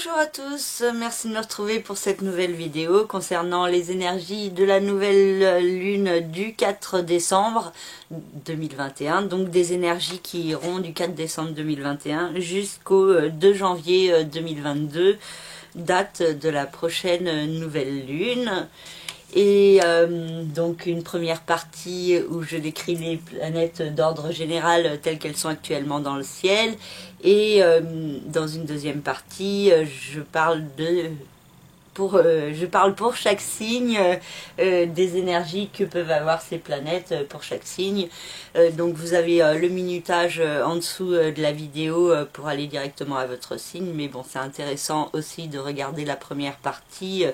Bonjour à tous, merci de nous retrouver pour cette nouvelle vidéo concernant les énergies de la nouvelle lune du 4 décembre 2021, donc des énergies qui iront du 4 décembre 2021 jusqu'au 2 janvier 2022, date de la prochaine nouvelle lune. Et donc une première partie où je décris les planètes d'ordre général telles qu'elles sont actuellement dans le ciel, et dans une deuxième partie je parle pour chaque signe des énergies que peuvent avoir ces planètes pour chaque signe. Donc vous avez le minutage en dessous de la vidéo pour aller directement à votre signe, mais bon, c'est intéressant aussi de regarder la première partie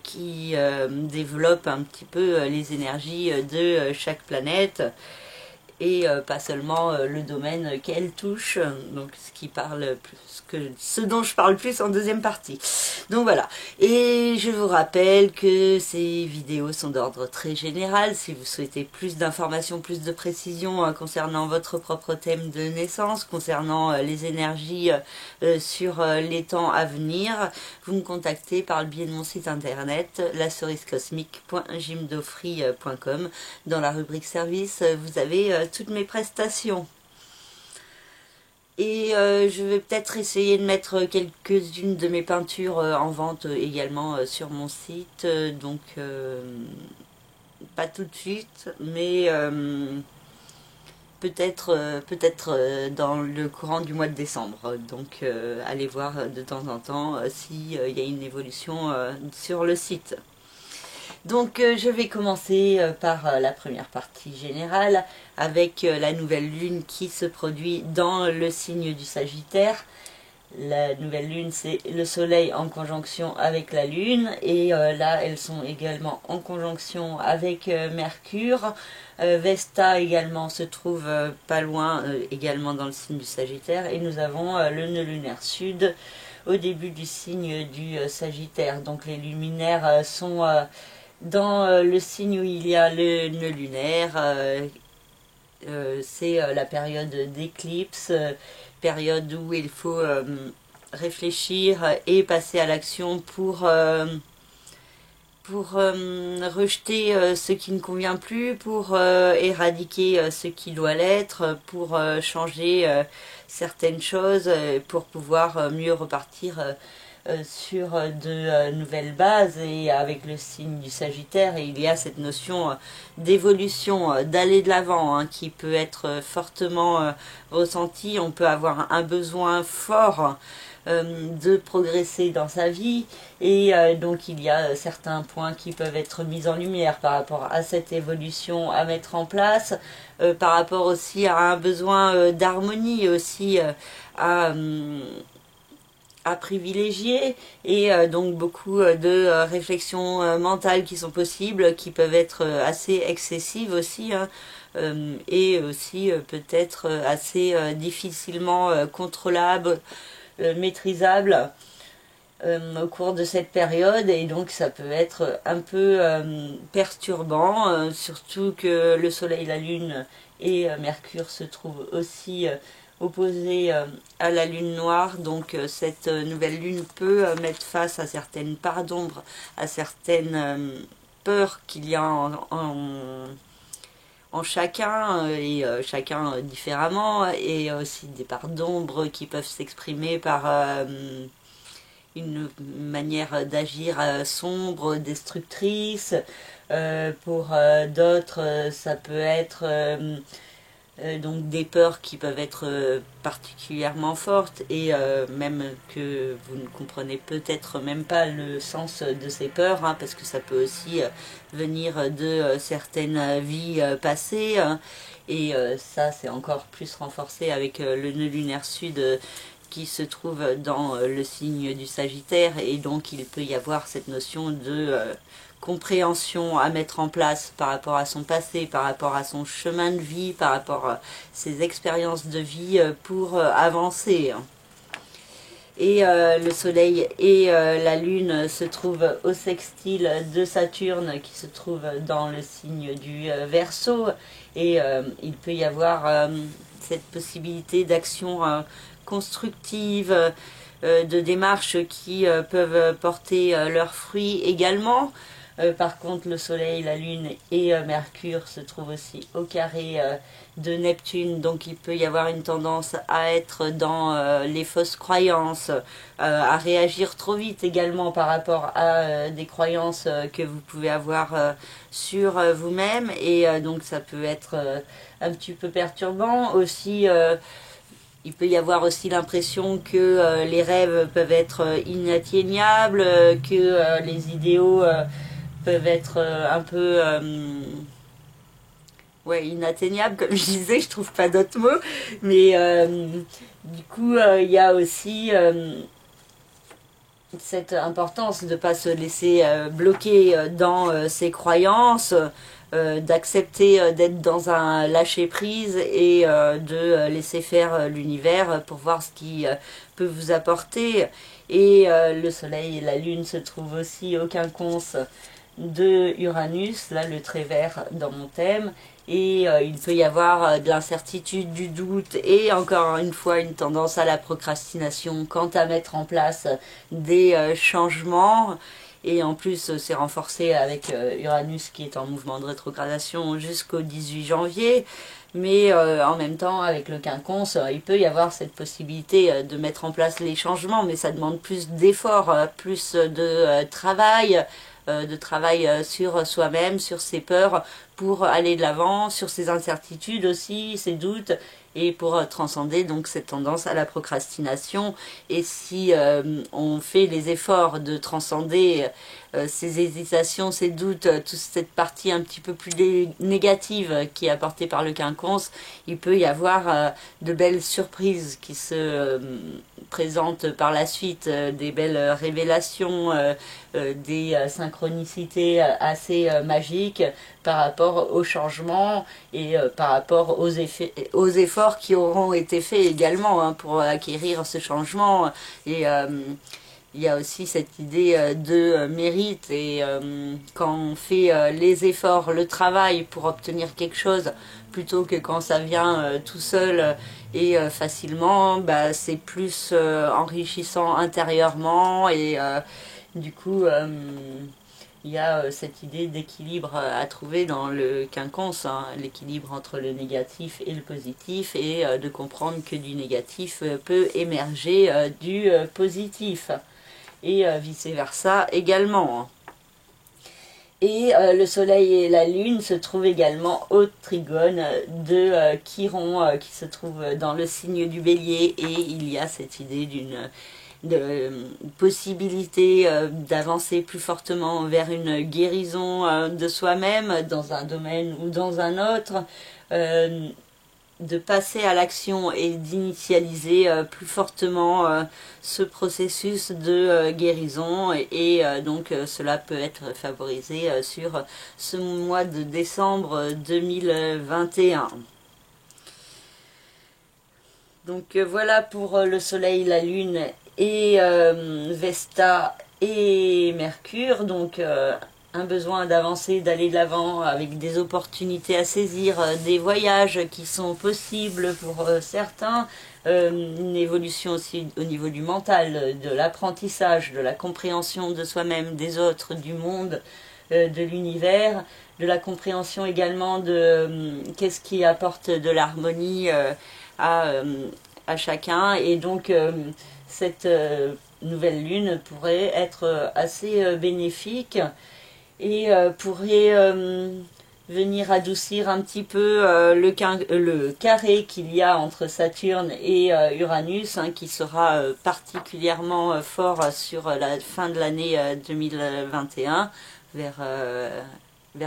qui développe un petit peu les énergies de chaque planète et pas seulement le domaine qu'elle touche, donc ce dont je parle plus en deuxième partie. Donc voilà, et je vous rappelle que ces vidéos sont d'ordre très général. Si vous souhaitez plus d'informations, plus de précisions concernant votre propre thème de naissance, concernant les énergies sur les temps à venir, vous me contactez par le biais de mon site internet lacerisecosmique.jimdofree.com. Dans la rubrique service, vous avez toutes mes prestations. Et je vais peut-être essayer de mettre quelques-unes de mes peintures en vente également sur mon site, donc pas tout de suite, mais peut-être dans le courant du mois de décembre. Donc allez voir de temps en temps s'il y a une évolution sur le site. Donc je vais commencer par la première partie générale avec la nouvelle lune qui se produit dans le signe du Sagittaire. La nouvelle lune, c'est le soleil en conjonction avec la lune, et là elles sont également en conjonction avec Mercure. Vesta également se trouve pas loin, également dans le signe du Sagittaire, et nous avons le nœud lunaire sud au début du signe du Sagittaire. Donc les luminaires sont dans le signe où il y a le nœud lunaire. C'est la période d'éclipse, période où il faut réfléchir et passer à l'action pour rejeter ce qui ne convient plus, pour éradiquer ce qui doit l'être, pour changer certaines choses, pour pouvoir mieux repartir sur de nouvelles bases. Et avec le signe du Sagittaire, il y a cette notion d'évolution, d'aller de l'avant, qui peut être fortement ressentie. On peut avoir un besoin fort de progresser dans sa vie, et donc il y a certains points qui peuvent être mis en lumière par rapport à cette évolution à mettre en place, par rapport aussi à un besoin d'harmonie aussi à privilégier, et donc beaucoup de réflexions mentales qui sont possibles, qui peuvent être assez excessives aussi, et aussi peut-être assez difficilement contrôlables, maîtrisables au cours de cette période. Et donc ça peut être un peu perturbant, surtout que le soleil, la lune et Mercure se trouvent aussi opposé à la lune noire. Donc cette nouvelle lune peut mettre face à certaines parts d'ombre, à certaines peurs qu'il y a en chacun, et chacun différemment, et aussi des parts d'ombre qui peuvent s'exprimer par une manière d'agir sombre, destructrice. Pour d'autres, ça peut être donc des peurs qui peuvent être particulièrement fortes, et même que vous ne comprenez peut-être même pas le sens de ces peurs, parce que ça peut aussi venir de certaines vies passées, et ça c'est encore plus renforcé avec le nœud lunaire sud qui se trouve dans le signe du Sagittaire. Et donc il peut y avoir cette notion de compréhension à mettre en place par rapport à son passé, par rapport à son chemin de vie, par rapport à ses expériences de vie pour avancer. Et le soleil et la lune se trouvent au sextile de Saturne qui se trouve dans le signe du Verseau, et il peut y avoir cette possibilité d'action constructives, de démarches qui peuvent porter leurs fruits également. Par contre, le Soleil, la Lune et Mercure se trouvent aussi au carré de Neptune, donc il peut y avoir une tendance à être dans les fausses croyances, à réagir trop vite également par rapport à des croyances que vous pouvez avoir sur vous-même, et donc ça peut être un petit peu perturbant aussi. Il peut y avoir aussi l'impression que les rêves peuvent être inatteignables, que les idéaux peuvent être un peu ouais, inatteignables, comme je disais, je trouve pas d'autres mots. Mais du coup, il y a aussi cette importance de ne pas se laisser bloquer dans ses croyances, d'accepter d'être dans un lâcher-prise et de laisser faire l'univers pour voir ce qui peut vous apporter. Et le Soleil et la Lune se trouvent aussi au quinconce de Uranus, là le trait vert dans mon thème, et il peut y avoir de l'incertitude, du doute et encore une fois une tendance à la procrastination quant à mettre en place des changements. Et en plus c'est renforcé avec Uranus qui est en mouvement de rétrogradation jusqu'au 18 janvier. Mais en même temps, avec le quinconce, il peut y avoir cette possibilité de mettre en place les changements, mais ça demande plus d'efforts, plus de travail sur soi-même, sur ses peurs, pour aller de l'avant, sur ses incertitudes aussi, ses doutes, et pour transcender donc cette tendance à la procrastination. Et si on fait les efforts de transcender ces hésitations, ces doutes, toute cette partie un petit peu plus négative qui est apportée par le quinconce, il peut y avoir de belles surprises qui se présentent par la suite, des belles révélations, des synchronicités assez magiques par rapport au changement et par rapport aux efforts qui auront été faits également pour acquérir ce changement. Et il y a aussi cette idée de mérite, et quand on fait les efforts, le travail pour obtenir quelque chose, plutôt que quand ça vient tout seul et facilement, bah, c'est plus enrichissant intérieurement, et du coup il y a cette idée d'équilibre à trouver dans le quinconce, hein, l'équilibre entre le négatif et le positif, et de comprendre que du négatif peut émerger du positif, et vice-versa également. Et le Soleil et la Lune se trouvent également au trigone de Chiron, qui se trouve dans le signe du Bélier, et il y a cette idée de possibilité d'avancer plus fortement vers une guérison de soi-même dans un domaine ou dans un autre, de passer à l'action et d'initialiser plus fortement ce processus de guérison, et donc cela peut être favorisé sur ce mois de décembre 2021. Donc voilà pour le Soleil, la Lune et Vesta et Mercure. Donc un besoin d'avancer, d'aller de l'avant avec des opportunités à saisir, des voyages qui sont possibles pour certains, une évolution aussi au niveau du mental, de l'apprentissage, de la compréhension de soi-même, des autres, du monde, de l'univers, de la compréhension également de qu'est-ce qui apporte de l'harmonie à chacun. Et donc cette nouvelle lune pourrait être assez bénéfique, et pourrait venir adoucir un petit peu le carré qu'il y a entre Saturne et Uranus, hein, qui sera particulièrement fort sur la fin de l'année 2021, vers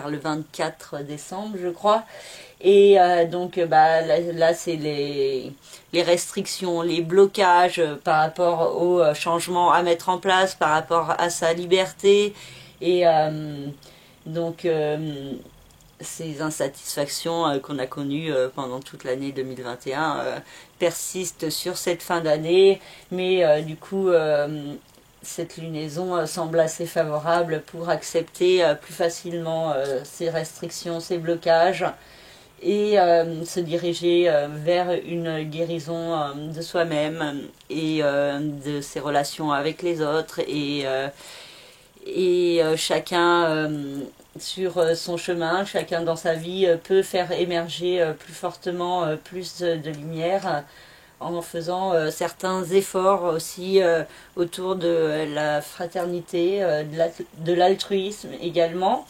le 24 décembre, je crois. Et donc bah, là c'est les restrictions, les blocages par rapport aux changements à mettre en place, par rapport à sa liberté. Et donc ces insatisfactions qu'on a connues pendant toute l'année 2021 persistent sur cette fin d'année, mais du coup cette lunaison semble assez favorable pour accepter plus facilement ces restrictions, ces blocages, et se diriger vers une guérison de soi-même et de ses relations avec les autres et chacun sur son chemin, chacun dans sa vie peut faire émerger plus fortement plus de lumière en faisant certains efforts aussi autour de la fraternité, de l'altruisme également.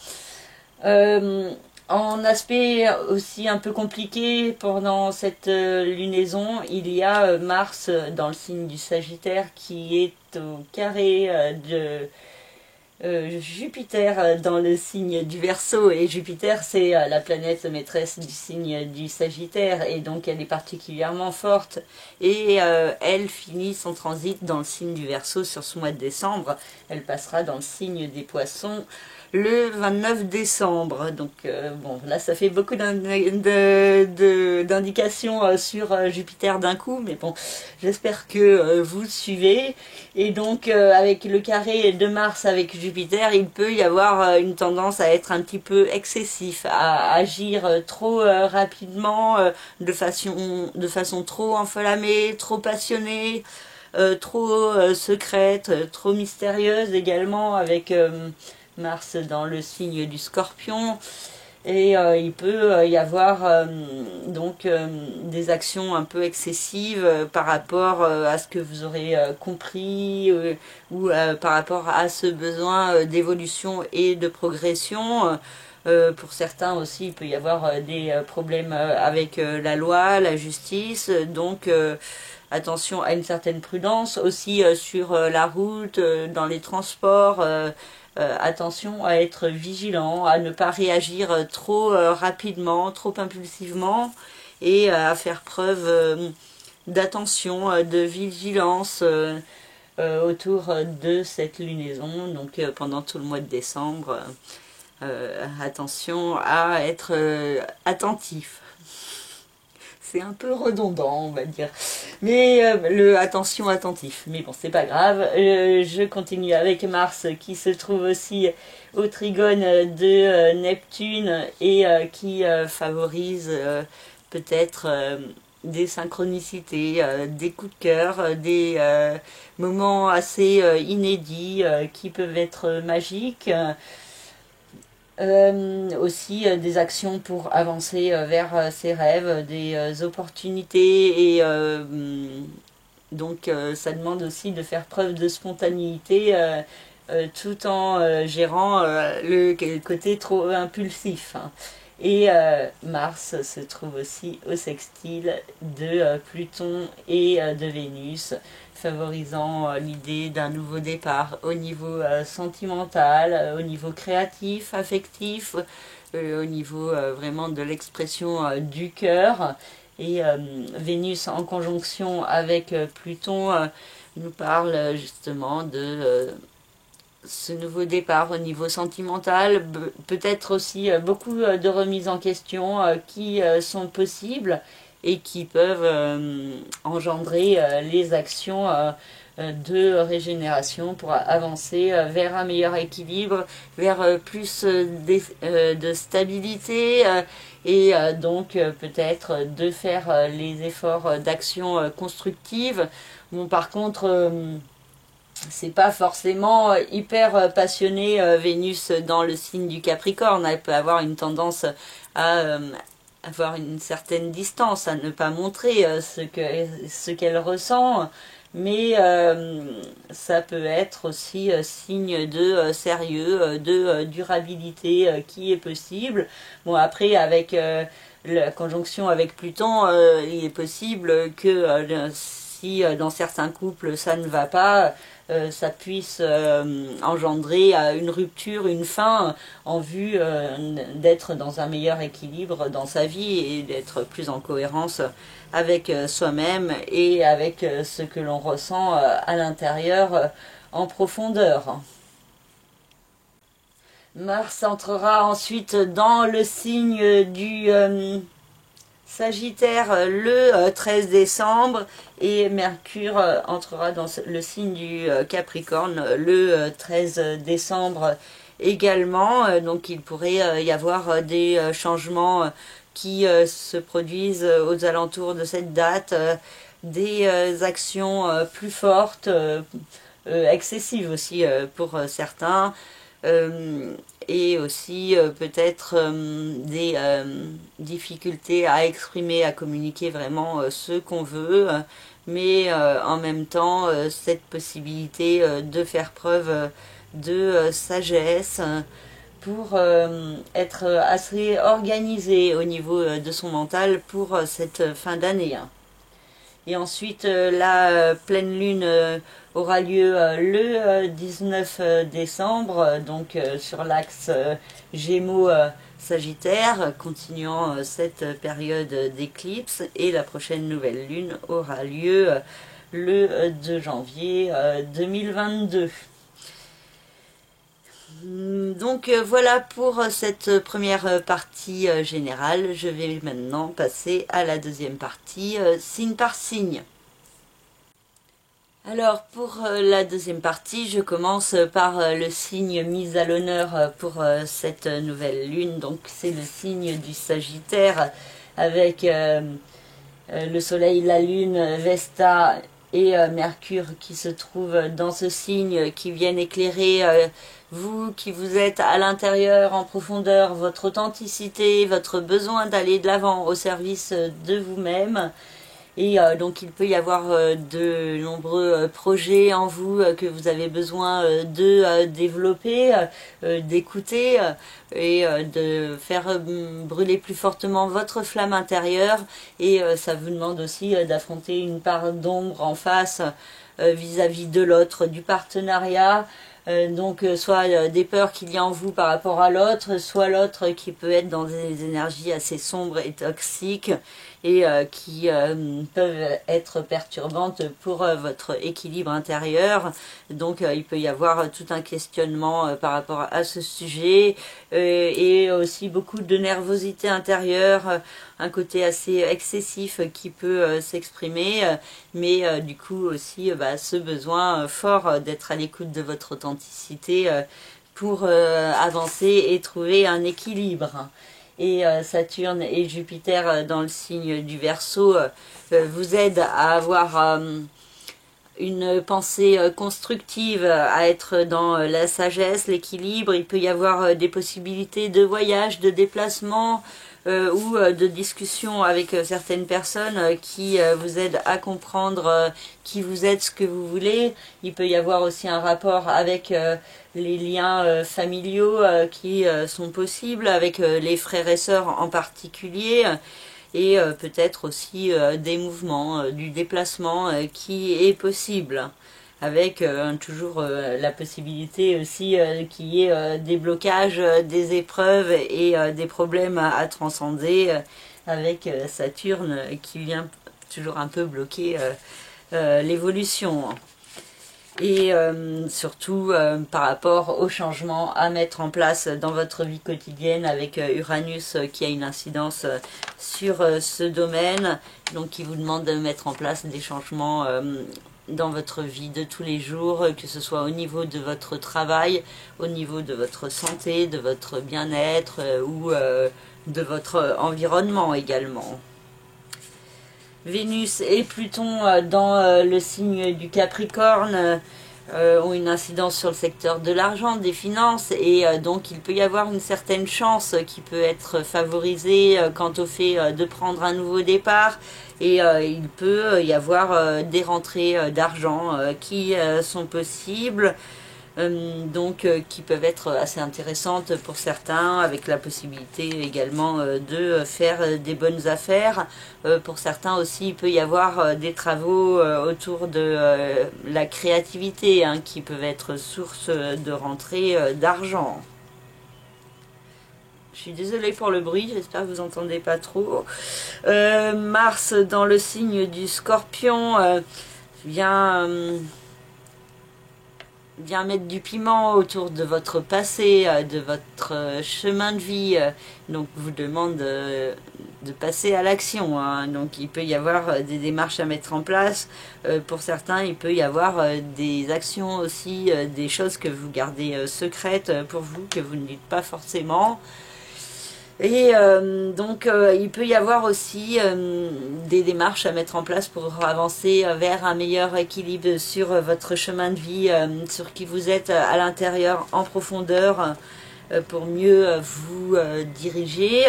En aspect aussi un peu compliqué pendant cette lunaison, il y a Mars dans le signe du Sagittaire qui est au carré de Jupiter dans le signe du Verseau, et Jupiter c'est la planète maîtresse du signe du Sagittaire, et donc elle est particulièrement forte, et elle finit son transit dans le signe du Verseau sur ce mois de décembre. Elle passera dans le signe des Poissons le 29 décembre. Donc bon, là ça fait beaucoup d'indications sur Jupiter d'un coup, mais bon, j'espère que vous suivez. Et donc avec le carré de Mars avec Jupiter, il peut y avoir une tendance à être un petit peu excessif, à agir trop rapidement, de façon trop enflammée, trop passionnée, trop secrète, trop mystérieuse également, avec Mars dans le signe du Scorpion. Et il peut y avoir donc des actions un peu excessives par rapport à ce que vous aurez compris, ou par rapport à ce besoin d'évolution et de progression. Pour certains aussi, il peut y avoir des problèmes avec la loi, la justice, donc attention à une certaine prudence aussi sur la route, dans les transports. Attention à être vigilant, à ne pas réagir trop rapidement, trop impulsivement, et à faire preuve d'attention, de vigilance autour de cette lunaison. Donc pendant tout le mois de décembre, attention à être attentif. C'est un peu redondant, on va dire. Mais attention attentif. Mais bon, c'est pas grave. Je continue avec Mars qui se trouve aussi au trigone de Neptune, et qui favorise peut-être des synchronicités, des coups de cœur, des moments assez inédits qui peuvent être magiques. Aussi des actions pour avancer vers ses rêves, des opportunités, et donc ça demande aussi de faire preuve de spontanéité tout en gérant le côté trop impulsif, hein. Et Mars se trouve aussi au sextile de Pluton et de Vénus, favorisant l'idée d'un nouveau départ au niveau sentimental, au niveau créatif, affectif, au niveau vraiment de l'expression du cœur. Et Vénus en conjonction avec Pluton nous parle justement de ce nouveau départ au niveau sentimental, peut-être aussi beaucoup de remises en question qui sont possibles et qui peuvent engendrer les actions de régénération pour avancer vers un meilleur équilibre, vers plus de stabilité, et donc peut-être de faire les efforts d'action constructive. Bon, par contre, c'est pas forcément hyper passionné. Vénus dans le signe du Capricorne, elle peut avoir une tendance à avoir une certaine distance, à ne pas montrer ce qu'elle ressent, mais ça peut être aussi signe de sérieux, de durabilité qui est possible. Bon, après avec la conjonction avec Pluton, il est possible que si dans certains couples ça ne va pas, ça puisse engendrer une rupture, une fin, en vue d'être dans un meilleur équilibre dans sa vie et d'être plus en cohérence avec soi-même et avec ce que l'on ressent à l'intérieur en profondeur. Mars entrera ensuite dans le signe du Sagittaire le 13 décembre, et Mercure entrera dans le signe du Capricorne le 13 décembre également. Donc il pourrait y avoir des changements qui se produisent aux alentours de cette date, des actions plus fortes, excessives aussi pour certains, et aussi peut-être des difficultés à exprimer, à communiquer vraiment ce qu'on veut, mais en même temps cette possibilité de faire preuve de sagesse pour être assez organisé au niveau de son mental pour cette fin d'année. Et ensuite, la pleine lune aura lieu le 19 décembre, donc sur l'axe Gémeaux-Sagittaire, continuant cette période d'éclipse. Et la prochaine nouvelle lune aura lieu le 2 janvier 2022. Donc voilà pour cette première partie générale. Je vais maintenant passer à la deuxième partie, signe par signe. Alors pour la deuxième partie, je commence par le signe mis à l'honneur pour cette nouvelle lune. Donc c'est le signe du Sagittaire avec le soleil, la lune, Vesta et Mercure qui se trouvent dans ce signe, qui viennent éclairer vous qui vous êtes à l'intérieur, en profondeur, votre authenticité, votre besoin d'aller de l'avant au service de vous-même. Et donc il peut y avoir de nombreux projets en vous que vous avez besoin de développer, d'écouter et de faire brûler plus fortement votre flamme intérieure. Et ça vous demande aussi d'affronter une part d'ombre en face vis-à-vis de l'autre, du partenariat. Donc soit des peurs qu'il y a en vous par rapport à l'autre, soit l'autre qui peut être dans des énergies assez sombres et toxiques et qui peuvent être perturbantes pour votre équilibre intérieur. Donc il peut y avoir tout un questionnement par rapport à ce sujet et aussi beaucoup de nervosité intérieure, un côté assez excessif qui peut s'exprimer, mais du coup aussi ce besoin fort d'être à l'écoute de votre authenticité pour avancer et trouver un équilibre. Et Saturne et Jupiter dans le signe du Verseau vous aident à avoir une pensée constructive, à être dans la sagesse, l'équilibre. Il peut y avoir des possibilités de voyage, de déplacement ou de discussion avec certaines personnes qui vous aident à comprendre qui vous êtes, ce que vous voulez. Il peut y avoir aussi un rapport avec les liens familiaux qui sont possibles, avec les frères et sœurs en particulier. Et peut-être aussi des mouvements, du déplacement qui est possible, avec toujours la possibilité aussi qu'il y ait des blocages, des épreuves et des problèmes à transcender, avec Saturne qui vient toujours un peu bloquer l'évolution. Et surtout par rapport aux changements à mettre en place dans votre vie quotidienne, avec Uranus qui a une incidence sur ce domaine, donc qui vous demande de mettre en place des changements dans votre vie de tous les jours, que ce soit au niveau de votre travail, au niveau de votre santé, de votre bien-être ou de votre environnement également. Vénus et Pluton dans le signe du Capricorne ont une incidence sur le secteur de l'argent, des finances, et donc il peut y avoir une certaine chance qui peut être favorisée quant au fait de prendre un nouveau départ, et il peut y avoir des rentrées d'argent qui sont possibles. Donc qui peuvent être assez intéressantes pour certains, avec la possibilité également de faire des bonnes affaires. Pour certains aussi, il peut y avoir des travaux autour de la créativité qui peuvent être source de rentrée d'argent. Je suis désolée pour le bruit, j'espère que vous n'entendez pas trop. Mars dans le signe du Scorpion vient mettre du piment autour de votre passé, de votre chemin de vie, donc vous demande de passer à l'action. Donc il peut y avoir des démarches à mettre en place. Pour certains, il peut y avoir des actions aussi, des choses que vous gardez secrètes pour vous, que vous ne dites pas forcément. Et donc il peut y avoir aussi des démarches à mettre en place pour avancer vers un meilleur équilibre sur votre chemin de vie, sur qui vous êtes à l'intérieur en profondeur, pour mieux vous diriger.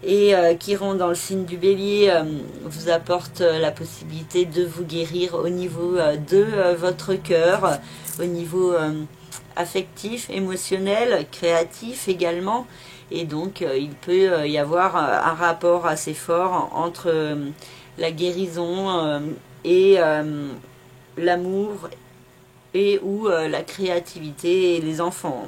Et Chiron dans le signe du Bélier vous apporte la possibilité de vous guérir au niveau de votre cœur, au niveau affectif, émotionnel, créatif également. Et donc il peut y avoir un rapport assez fort entre la guérison et l'amour et ou la créativité et les enfants.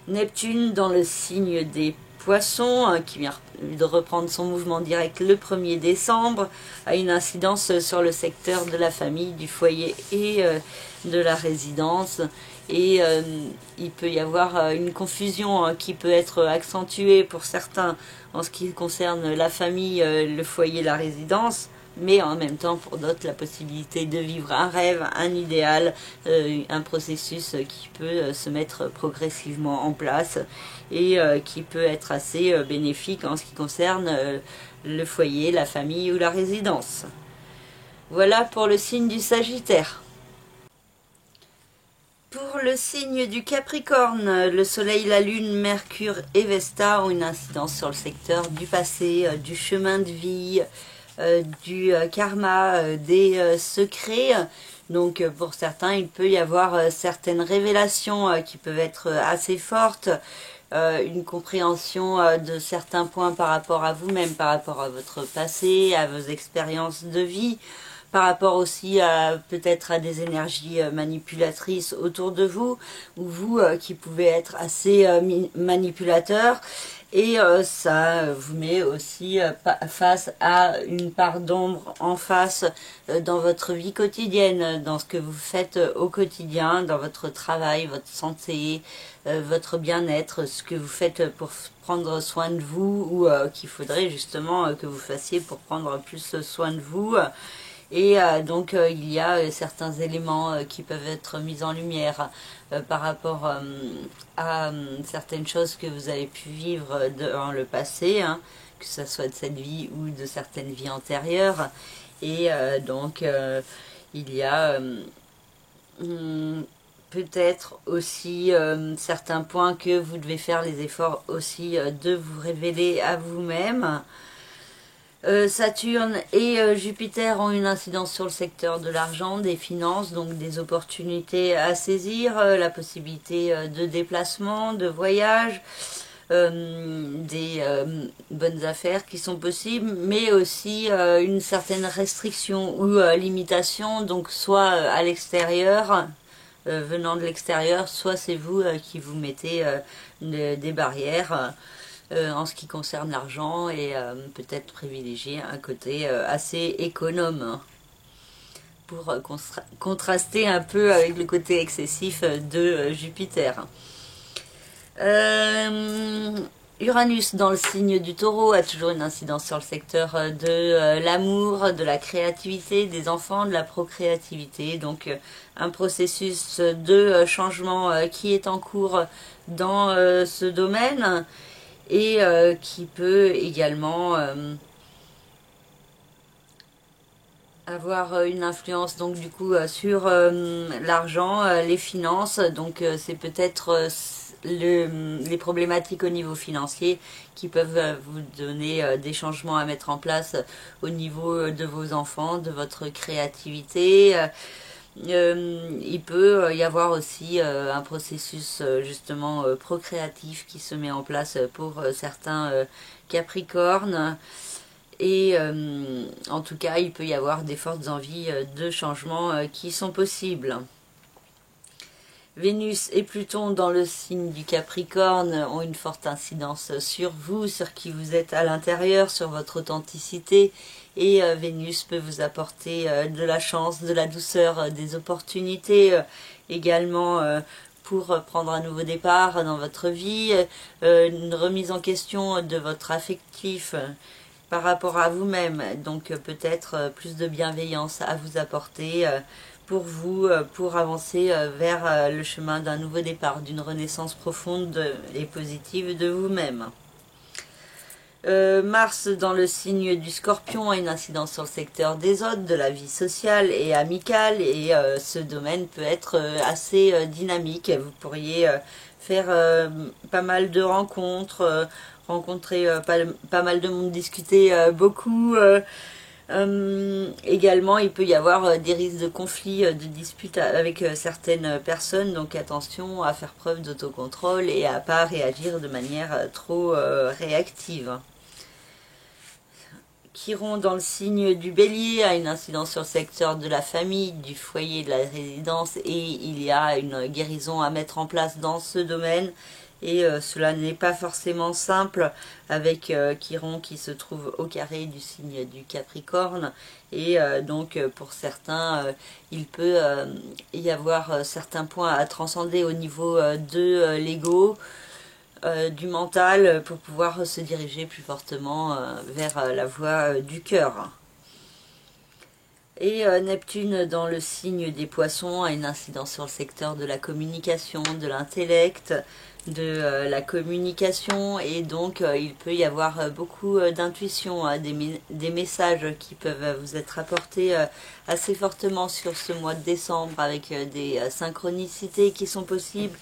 Neptune dans le signe des Poissons, qui vient de reprendre son mouvement direct le 1er décembre, a une incidence sur le secteur de la famille, du foyer et de la résidence. Et il peut y avoir une confusion qui peut être accentuée pour certains en ce qui concerne la famille, le foyer, la résidence, mais en même temps pour d'autres la possibilité de vivre un rêve, un idéal, un processus qui peut se mettre progressivement en place et qui peut être assez bénéfique en ce qui concerne le foyer, la famille ou la résidence. Voilà pour le signe du Sagittaire. Pour le signe du Capricorne, le Soleil, la Lune, Mercure et Vesta ont une incidence sur le secteur du passé, du chemin de vie, du karma, des secrets. Donc pour certains, il peut y avoir certaines révélations qui peuvent être assez fortes, une compréhension de certains points par rapport à vous-même, par rapport à votre passé, à vos expériences de vie, par rapport aussi à peut-être à des énergies manipulatrices autour de vous, ou vous qui pouvez être assez manipulateur. Et ça vous met aussi face à une part d'ombre en face dans votre vie quotidienne, dans ce que vous faites au quotidien, dans votre travail, votre santé, votre bien-être, ce que vous faites pour prendre soin de vous ou qu'il faudrait justement que vous fassiez pour prendre plus soin de vous. Et donc il y a certains éléments qui peuvent être mis en lumière par rapport à certaines choses que vous avez pu vivre dans le passé, hein, que ce soit de cette vie ou de certaines vies antérieures. Et donc il y a peut-être aussi certains points que vous devez faire les efforts aussi de vous révéler à vous-même. Saturne et Jupiter ont une incidence sur le secteur de l'argent, des finances, donc des opportunités à saisir, la possibilité de déplacement, de voyage, des bonnes affaires qui sont possibles, mais aussi une certaine restriction ou limitation, donc soit à l'extérieur, venant de l'extérieur, soit c'est vous qui vous mettez des barrières. En ce qui concerne l'argent et peut-être privilégier un côté assez économe pour contraster un peu avec le côté excessif de Jupiter. Uranus dans le signe du Taureau a toujours une incidence sur le secteur de l'amour, de la créativité, des enfants, de la procréativité. Donc un processus de changement qui est en cours dans ce domaine. Et qui peut également avoir une influence donc du coup sur l'argent, les finances. Donc c'est peut-être les problématiques au niveau financier qui peuvent vous donner des changements à mettre en place au niveau de vos enfants, de votre créativité. Il peut y avoir aussi un processus justement procréatif qui se met en place pour certains Capricornes et en tout cas il peut y avoir des fortes envies de changement qui sont possibles. Vénus et Pluton dans le signe du Capricorne ont une forte incidence sur vous, sur qui vous êtes à l'intérieur, sur votre authenticité. Et Vénus peut vous apporter de la chance, de la douceur, des opportunités également pour prendre un nouveau départ dans votre vie, une remise en question de votre affectif par rapport à vous-même. Donc peut-être plus de bienveillance à vous apporter pour vous, pour avancer vers le chemin d'un nouveau départ, d'une renaissance profonde et positive de vous-même. Mars dans le signe du Scorpion a une incidence sur le secteur des autres, de la vie sociale et amicale, et ce domaine peut être assez dynamique. Vous pourriez faire pas mal de rencontres, rencontrer pas mal de monde, discuter beaucoup. Également, il peut y avoir des risques de conflits, de disputes avec certaines personnes, donc attention à faire preuve d'autocontrôle et à pas réagir de manière trop réactive. Chiron dans le signe du Bélier a une incidence sur le secteur de la famille, du foyer, de la résidence, et il y a une guérison à mettre en place dans ce domaine. Et cela n'est pas forcément simple avec Chiron qui se trouve au carré du signe du Capricorne. Et donc pour certains, il peut y avoir certains points à transcender au niveau de l'ego, du mental, pour pouvoir se diriger plus fortement vers la voie du cœur. Et Neptune dans le signe des Poissons a une incidence sur le secteur de la communication, de l'intellect, de la communication, et donc il peut y avoir beaucoup d'intuition, des messages qui peuvent vous être apportés assez fortement sur ce mois de décembre, avec des synchronicités qui sont possibles,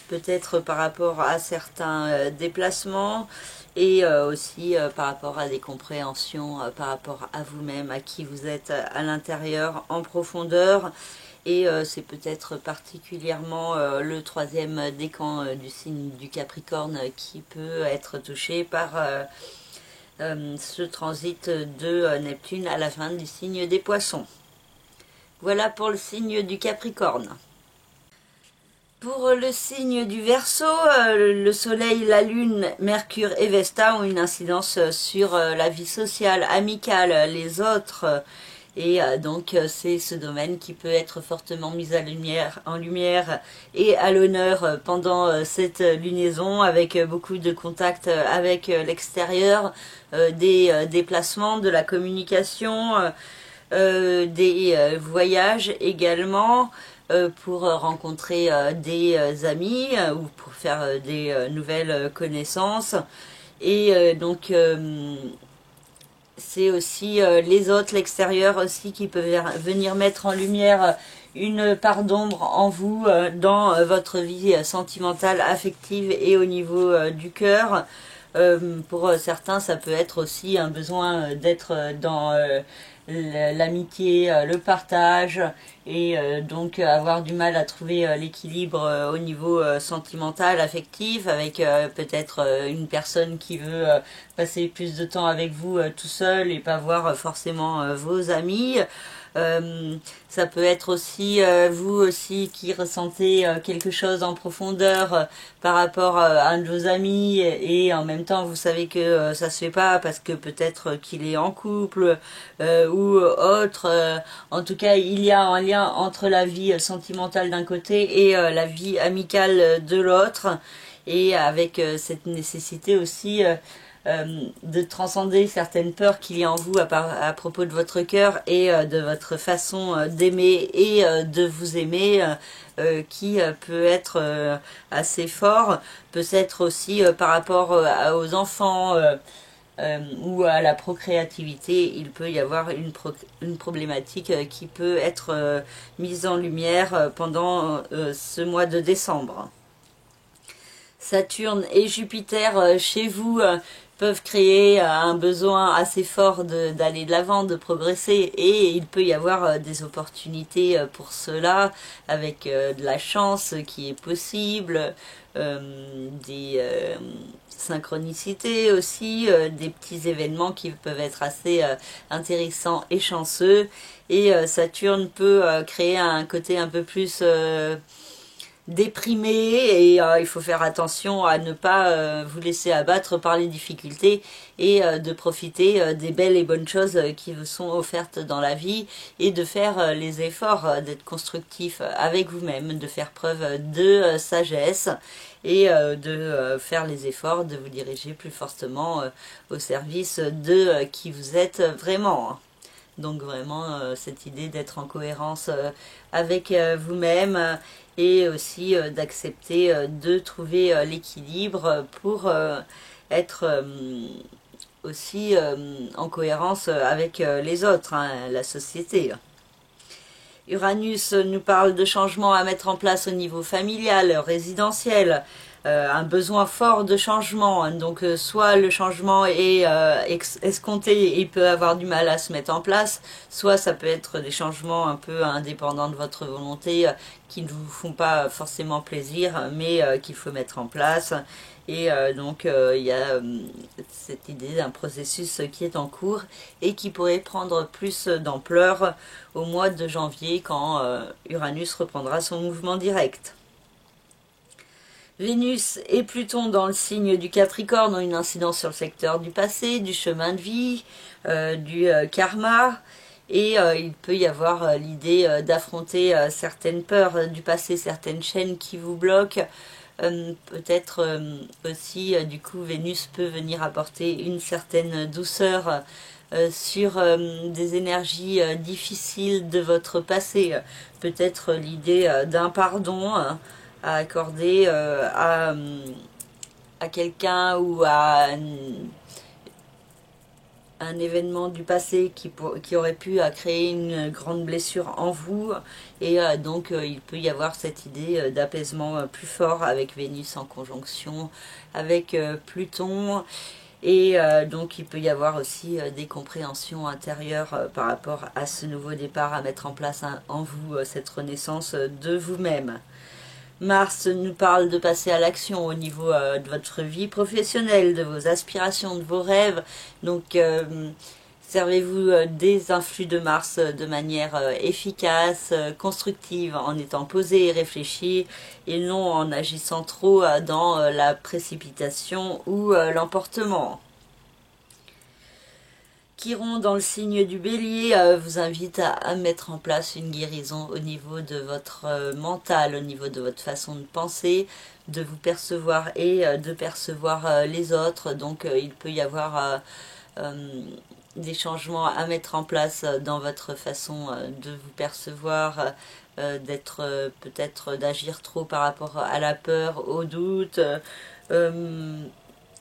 peut-être par rapport à certains déplacements, et aussi par rapport à des compréhensions, par rapport à vous-même, à qui vous êtes à l'intérieur en profondeur. Et c'est peut-être particulièrement le troisième décan du signe du Capricorne qui peut être touché par ce transit de Neptune à la fin du signe des Poissons. Voilà pour le signe du Capricorne. Pour le signe du Verseau, le Soleil, la Lune, Mercure et Vesta ont une incidence sur la vie sociale, amicale, les autres. Et donc c'est ce domaine qui peut être fortement mis en lumière et à l'honneur pendant cette lunaison, avec beaucoup de contacts avec l'extérieur, des déplacements, de la communication, des voyages également, pour rencontrer des amis ou pour faire des nouvelles connaissances. Et donc c'est aussi les autres, l'extérieur aussi, qui peuvent venir mettre en lumière une part d'ombre en vous dans votre vie sentimentale, affective et au niveau du cœur. Pour certains, ça peut être aussi un besoin d'être dans l'amitié, le partage, et donc avoir du mal à trouver l'équilibre au niveau sentimental, affectif, avec peut-être une personne qui veut passer plus de temps avec vous tout seul et pas voir forcément vos amis. Ça peut être aussi vous aussi qui ressentez quelque chose en profondeur par rapport à un de vos amis, et en même temps vous savez que ça se fait pas parce que peut-être qu'il est en couple ou autre. En tout cas, il y a un lien entre la vie sentimentale d'un côté et la vie amicale de l'autre, et avec cette nécessité aussi de transcender certaines peurs qu'il y a en vous à propos de votre cœur et de votre façon d'aimer et de vous aimer, qui peut être assez fort, peut-être aussi par rapport aux enfants ou à la procréativité. Il peut y avoir une problématique qui peut être mise en lumière pendant ce mois de décembre. Saturne et Jupiter chez vous peuvent créer un besoin assez fort d'aller de l'avant, de progresser, et il peut y avoir des opportunités pour cela, avec de la chance qui est possible, des synchronicités aussi, des petits événements qui peuvent être assez intéressants et chanceux. Et Saturne peut créer un côté un peu plus déprimé, et il faut faire attention à ne pas vous laisser abattre par les difficultés, et de profiter des belles et bonnes choses qui vous sont offertes dans la vie, et de faire les efforts d'être constructif avec vous-même, de faire preuve de sagesse, et de faire les efforts de vous diriger plus fortement au service de qui vous êtes vraiment. Donc vraiment cette idée d'être en cohérence avec vous-même, et aussi d'accepter de trouver l'équilibre pour être aussi en cohérence avec les autres, hein, la société. Uranus nous parle de changements à mettre en place au niveau familial, résidentiel, un besoin fort de changement. Donc soit le changement est escompté et il peut avoir du mal à se mettre en place, soit ça peut être des changements un peu indépendants de votre volonté qui ne vous font pas forcément plaisir, mais qu'il faut mettre en place. Et donc il y a cette idée d'un processus qui est en cours et qui pourrait prendre plus d'ampleur au mois de janvier quand Uranus reprendra son mouvement direct. Vénus et Pluton dans le signe du Capricorne ont une incidence sur le secteur du passé, du chemin de vie, du karma. Et il peut y avoir l'idée d'affronter certaines peurs du passé, certaines chaînes qui vous bloquent. Peut-être aussi, du coup, Vénus peut venir apporter une certaine douceur sur des énergies difficiles de votre passé. Peut-être l'idée d'un pardon à accorder à quelqu'un ou à un événement du passé qui aurait pu créer une grande blessure en vous, et donc il peut y avoir cette idée d'apaisement plus fort avec Vénus en conjonction avec Pluton, et donc il peut y avoir aussi des compréhensions intérieures par rapport à ce nouveau départ à mettre en place en vous, cette renaissance de vous-même. Mars nous parle de passer à l'action au niveau de votre vie professionnelle, de vos aspirations, de vos rêves. Donc, servez-vous des influx de Mars de manière efficace, constructive, en étant posé et réfléchi, et non en agissant trop dans la précipitation ou l'emportement. Chiron dans le signe du Bélier vous invite à mettre en place une guérison au niveau de votre mental, au niveau de votre façon de penser, de vous percevoir et de percevoir les autres. Donc il peut y avoir des changements à mettre en place dans votre façon de vous percevoir, d'être peut-être d'agir trop par rapport à la peur, au doute,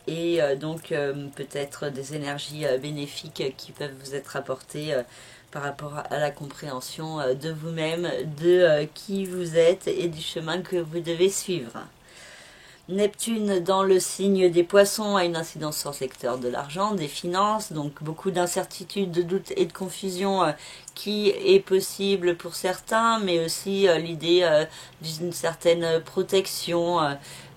et donc peut-être des énergies bénéfiques qui peuvent vous être apportées par rapport à la compréhension de vous-même, de qui vous êtes et du chemin que vous devez suivre. Neptune dans le signe des Poissons a une incidence sur le secteur de l'argent, des finances, donc beaucoup d'incertitudes, de doutes et de confusion qui est possible pour certains, mais aussi l'idée d'une certaine protection,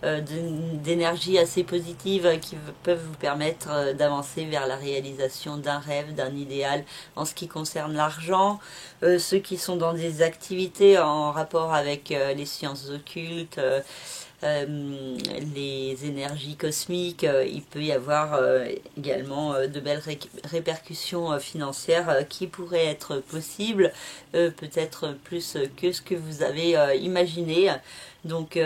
d'énergie assez positive qui peuvent vous permettre d'avancer vers la réalisation d'un rêve, d'un idéal en ce qui concerne l'argent. Ceux qui sont dans des activités en rapport avec les sciences occultes, les énergies cosmiques, il peut y avoir également de belles répercussions financières qui pourraient être possibles, peut-être plus que ce que vous avez imaginé. Donc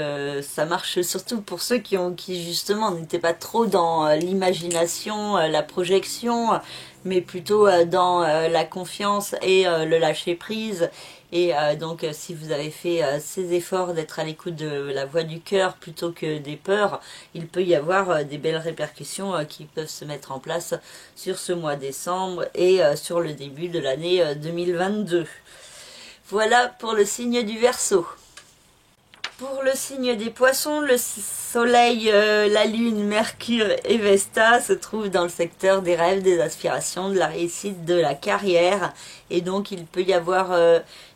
ça marche surtout pour ceux qui justement n'étaient pas trop dans l'imagination, la projection, mais plutôt dans la confiance et le lâcher prise. Et donc si vous avez fait ces efforts d'être à l'écoute de la voix du cœur plutôt que des peurs, il peut y avoir des belles répercussions qui peuvent se mettre en place sur ce mois de décembre et sur le début de l'année 2022. Voilà pour le signe du Verseau. Pour le signe des Poissons, le Soleil, la Lune, Mercure et Vesta se trouvent dans le secteur des rêves, des aspirations, de la réussite, de la carrière. Et donc il peut y avoir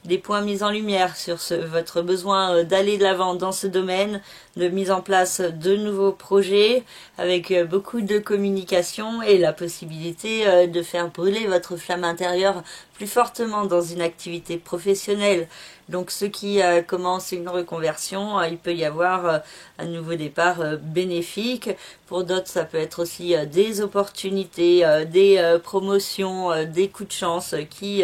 des points mis en lumière sur votre besoin d'aller de l'avant dans ce domaine, de mise en place de nouveaux projets avec beaucoup de communication et la possibilité de faire brûler votre flamme intérieure plus fortement dans une activité professionnelle. Donc ceux qui commencent une reconversion, il peut y avoir un nouveau départ bénéfique. Pour d'autres, ça peut être aussi des opportunités, des promotions, des coups de chance qui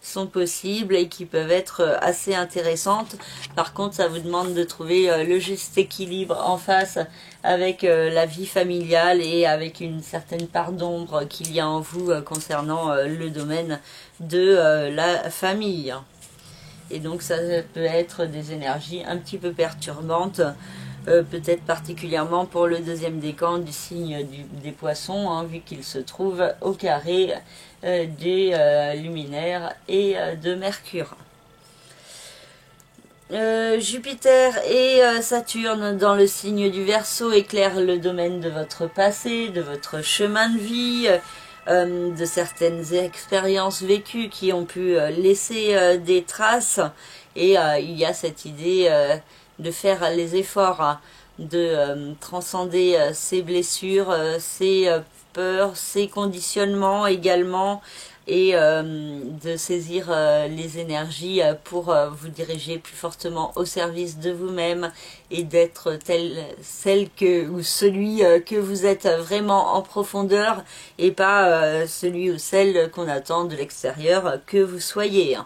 sont possibles et qui peuvent être assez intéressantes. Par contre, ça vous demande de trouver le juste équilibre en face avec la vie familiale et avec une certaine part d'ombre qu'il y a en vous concernant le domaine de la famille. Et donc ça peut être des énergies un petit peu perturbantes peut-être particulièrement pour le deuxième décan du signe des poissons, hein, vu qu'il se trouve au carré des luminaires et de Mercure. Jupiter et Saturne dans le signe du Verseau éclairent le domaine de votre passé, de votre chemin de vie, de certaines expériences vécues qui ont pu laisser des traces. Et il y a cette idée de faire les efforts, hein, de transcender ces blessures, ces peurs, ces conditionnements également, et de saisir les énergies pour vous diriger plus fortement au service de vous-même et d'être celle que ou celui que vous êtes vraiment en profondeur, et pas celui ou celle qu'on attend de l'extérieur que vous soyez.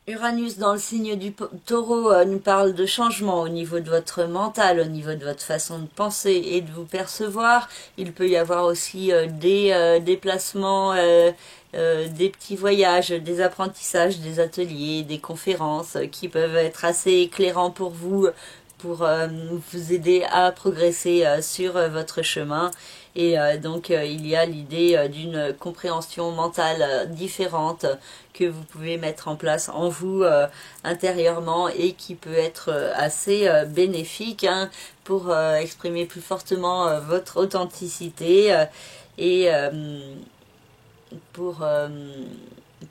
Uranus dans le signe du Taureau nous parle de changement au niveau de votre mental, au niveau de votre façon de penser et de vous percevoir. Il peut y avoir aussi des déplacements, des petits voyages, des apprentissages, des ateliers, des conférences qui peuvent être assez éclairants pour vous aider à progresser sur votre chemin. Et donc il y a l'idée d'une compréhension mentale différente que vous pouvez mettre en place en vous intérieurement, et qui peut être assez bénéfique, hein, pour exprimer plus fortement votre authenticité et pour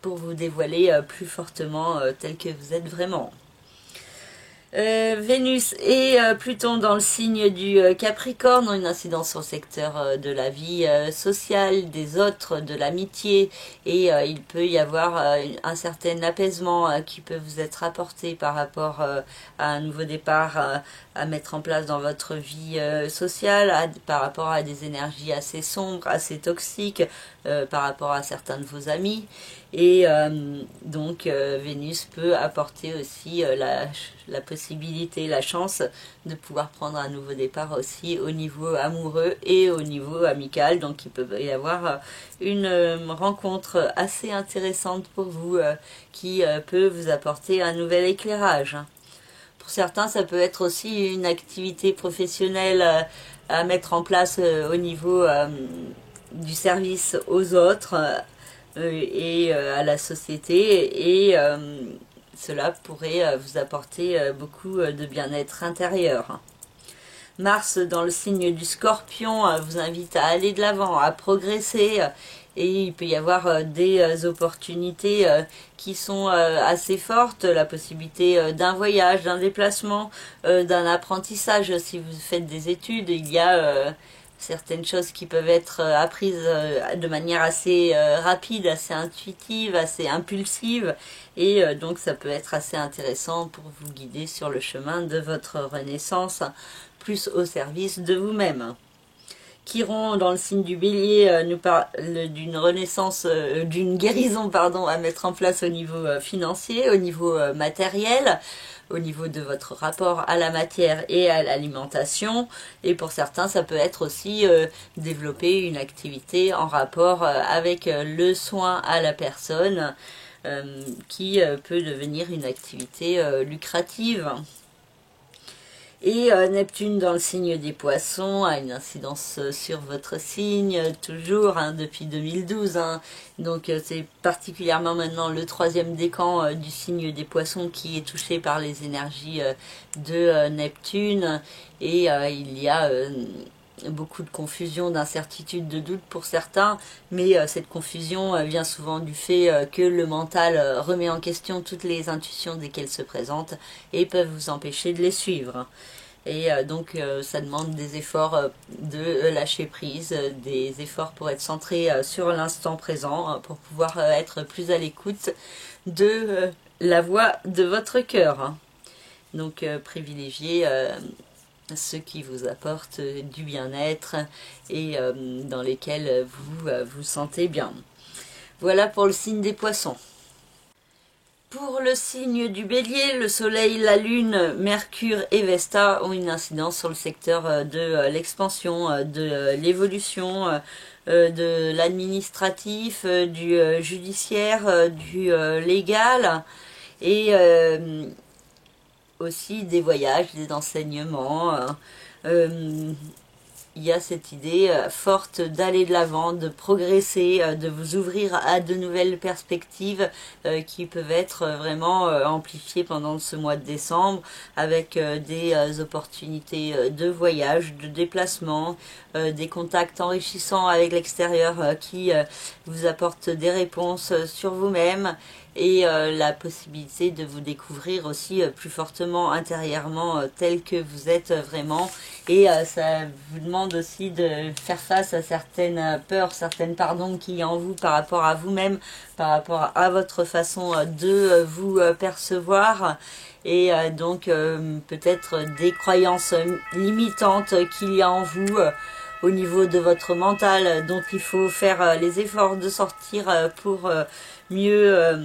vous dévoiler plus fortement tel que vous êtes vraiment. Vénus et Pluton dans le signe du Capricorne ont une incidence sur le secteur de la vie sociale, des autres, de l'amitié, et il peut y avoir un certain apaisement qui peut vous être apporté par rapport à un nouveau départ à mettre en place dans votre vie sociale, par rapport à des énergies assez sombres, assez toxiques, par rapport à certains de vos amis. Et donc Vénus peut apporter aussi la possibilité, la chance de pouvoir prendre un nouveau départ aussi au niveau amoureux et au niveau amical. Donc il peut y avoir une rencontre assez intéressante pour vous qui peut vous apporter un nouvel éclairage. Pour certains, ça peut être aussi une activité professionnelle à mettre en place au niveau du service aux autres et à la société, et cela pourrait vous apporter beaucoup de bien-être intérieur. Mars dans le signe du Scorpion vous invite à aller de l'avant, à progresser, et il peut y avoir des opportunités qui sont assez fortes, la possibilité d'un voyage, d'un déplacement, d'un apprentissage. Si vous faites des études, il y a certaines choses qui peuvent être apprises de manière assez rapide, assez intuitive, assez impulsive, et donc ça peut être assez intéressant pour vous guider sur le chemin de votre renaissance, plus au service de vous-même. Chiron dans le signe du Bélier nous parle d'une renaissance, d'une guérison pardon, à mettre en place au niveau financier, au niveau matériel, au niveau de votre rapport à la matière et à l'alimentation. Et pour certains, ça peut être aussi développer une activité en rapport avec le soin à la personne, qui peut devenir une activité lucrative. Et Neptune dans le signe des Poissons a une incidence sur votre signe, toujours, hein, depuis 2012. Hein. Donc c'est particulièrement maintenant le troisième décan du signe des Poissons qui est touché par les énergies de Neptune. Et il y a beaucoup de confusion, d'incertitude, de doute pour certains, mais cette confusion vient souvent du fait que le mental remet en question toutes les intuitions dès qu'elles se présentent et peuvent vous empêcher de les suivre. Et donc ça demande des efforts de lâcher prise, des efforts pour être centré sur l'instant présent, pour pouvoir être plus à l'écoute de la voix de votre cœur. Donc privilégiez ceux qui vous apportent du bien-être et dans lesquels vous vous sentez bien. Voilà pour le signe des Poissons. Pour le signe du Bélier, le Soleil, la Lune, Mercure et Vesta ont une incidence sur le secteur de l'expansion, de l'évolution, de l'administratif, du judiciaire, du légal, et aussi des voyages, des enseignements. Il y a cette idée forte d'aller de l'avant, de progresser, de vous ouvrir à de nouvelles perspectives qui peuvent être vraiment amplifiées pendant ce mois de décembre avec des opportunités de voyage, de déplacement, des contacts enrichissants avec l'extérieur qui vous apportent des réponses sur vous-même et la possibilité de vous découvrir aussi plus fortement intérieurement tel que vous êtes vraiment. Et ça vous demande aussi de faire face à certaines peurs, certaines pardons qu'il y a en vous par rapport à vous-même, par rapport à votre façon de vous percevoir. Et donc peut-être des croyances limitantes qu'il y a en vous au niveau de votre mental, dont il faut faire les efforts de sortir pour mieux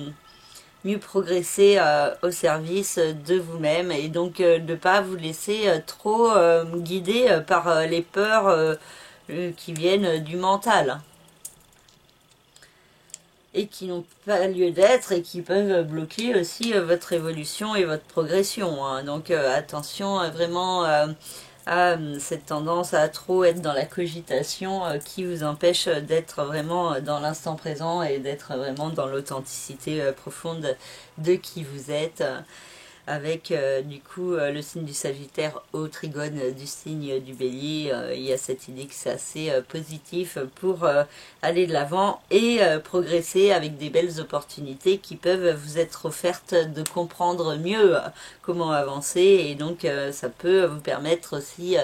progresser au service de vous-même et donc de ne pas vous laisser trop guider par les peurs qui viennent du mental et qui n'ont pas lieu d'être et qui peuvent bloquer aussi votre évolution et votre progression, hein. Donc attention vraiment à cette tendance à trop être dans la cogitation qui vous empêche d'être vraiment dans l'instant présent et d'être vraiment dans l'authenticité profonde de qui vous êtes, avec du coup le signe du Sagittaire au trigone du signe du Bélier. Il y a cette idée que c'est assez positif pour aller de l'avant et progresser avec des belles opportunités qui peuvent vous être offertes de comprendre mieux comment avancer, et donc ça peut vous permettre aussi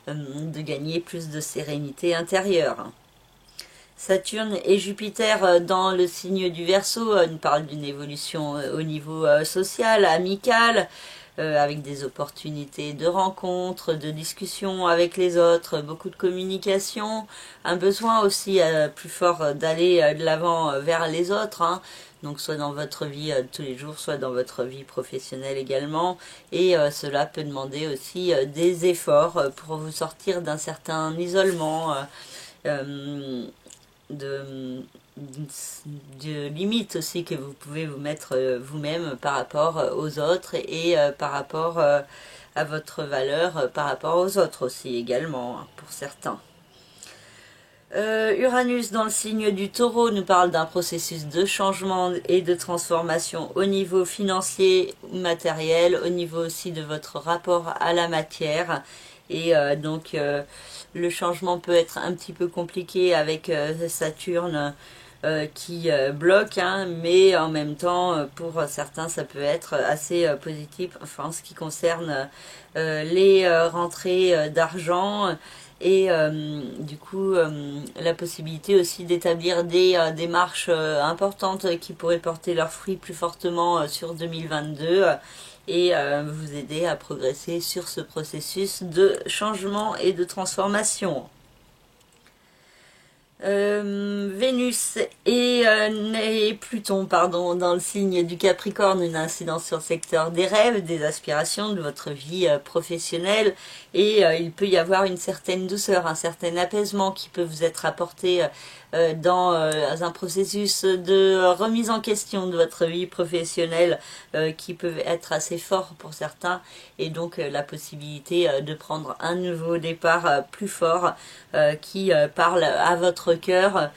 de gagner plus de sérénité intérieure. Saturne et Jupiter dans le signe du Verseau nous parlent d'une évolution au niveau social, amical, avec des opportunités de rencontres, de discussions avec les autres, beaucoup de communication, un besoin aussi plus fort d'aller de l'avant vers les autres, hein. Donc soit dans votre vie de tous les jours, soit dans votre vie professionnelle également. Et cela peut demander aussi des efforts pour vous sortir d'un certain isolement, de limites aussi que vous pouvez vous mettre vous-même par rapport aux autres et par rapport à votre valeur par rapport aux autres aussi également, hein, pour certains. Uranus dans le signe du Taureau nous parle d'un processus de changement et de transformation au niveau financier ou matériel, au niveau aussi de votre rapport à la matière. Et donc le changement peut être un petit peu compliqué avec Saturne qui bloque, hein, mais en même temps pour certains ça peut être assez positif, enfin en ce qui concerne les rentrées d'argent. Et du coup la possibilité aussi d'établir des démarches importantes qui pourraient porter leurs fruits plus fortement sur 2022 et vous aider à progresser sur ce processus de changement et de transformation. Vénus et Pluton dans le signe du Capricorne, une incidence sur le secteur des rêves, des aspirations, de votre vie professionnelle, et il peut y avoir une certaine douceur, un certain apaisement qui peut vous être apporté dans un processus de remise en question de votre vie professionnelle qui peut être assez fort pour certains, et donc la possibilité de prendre un nouveau départ plus fort qui parle à votre cœur,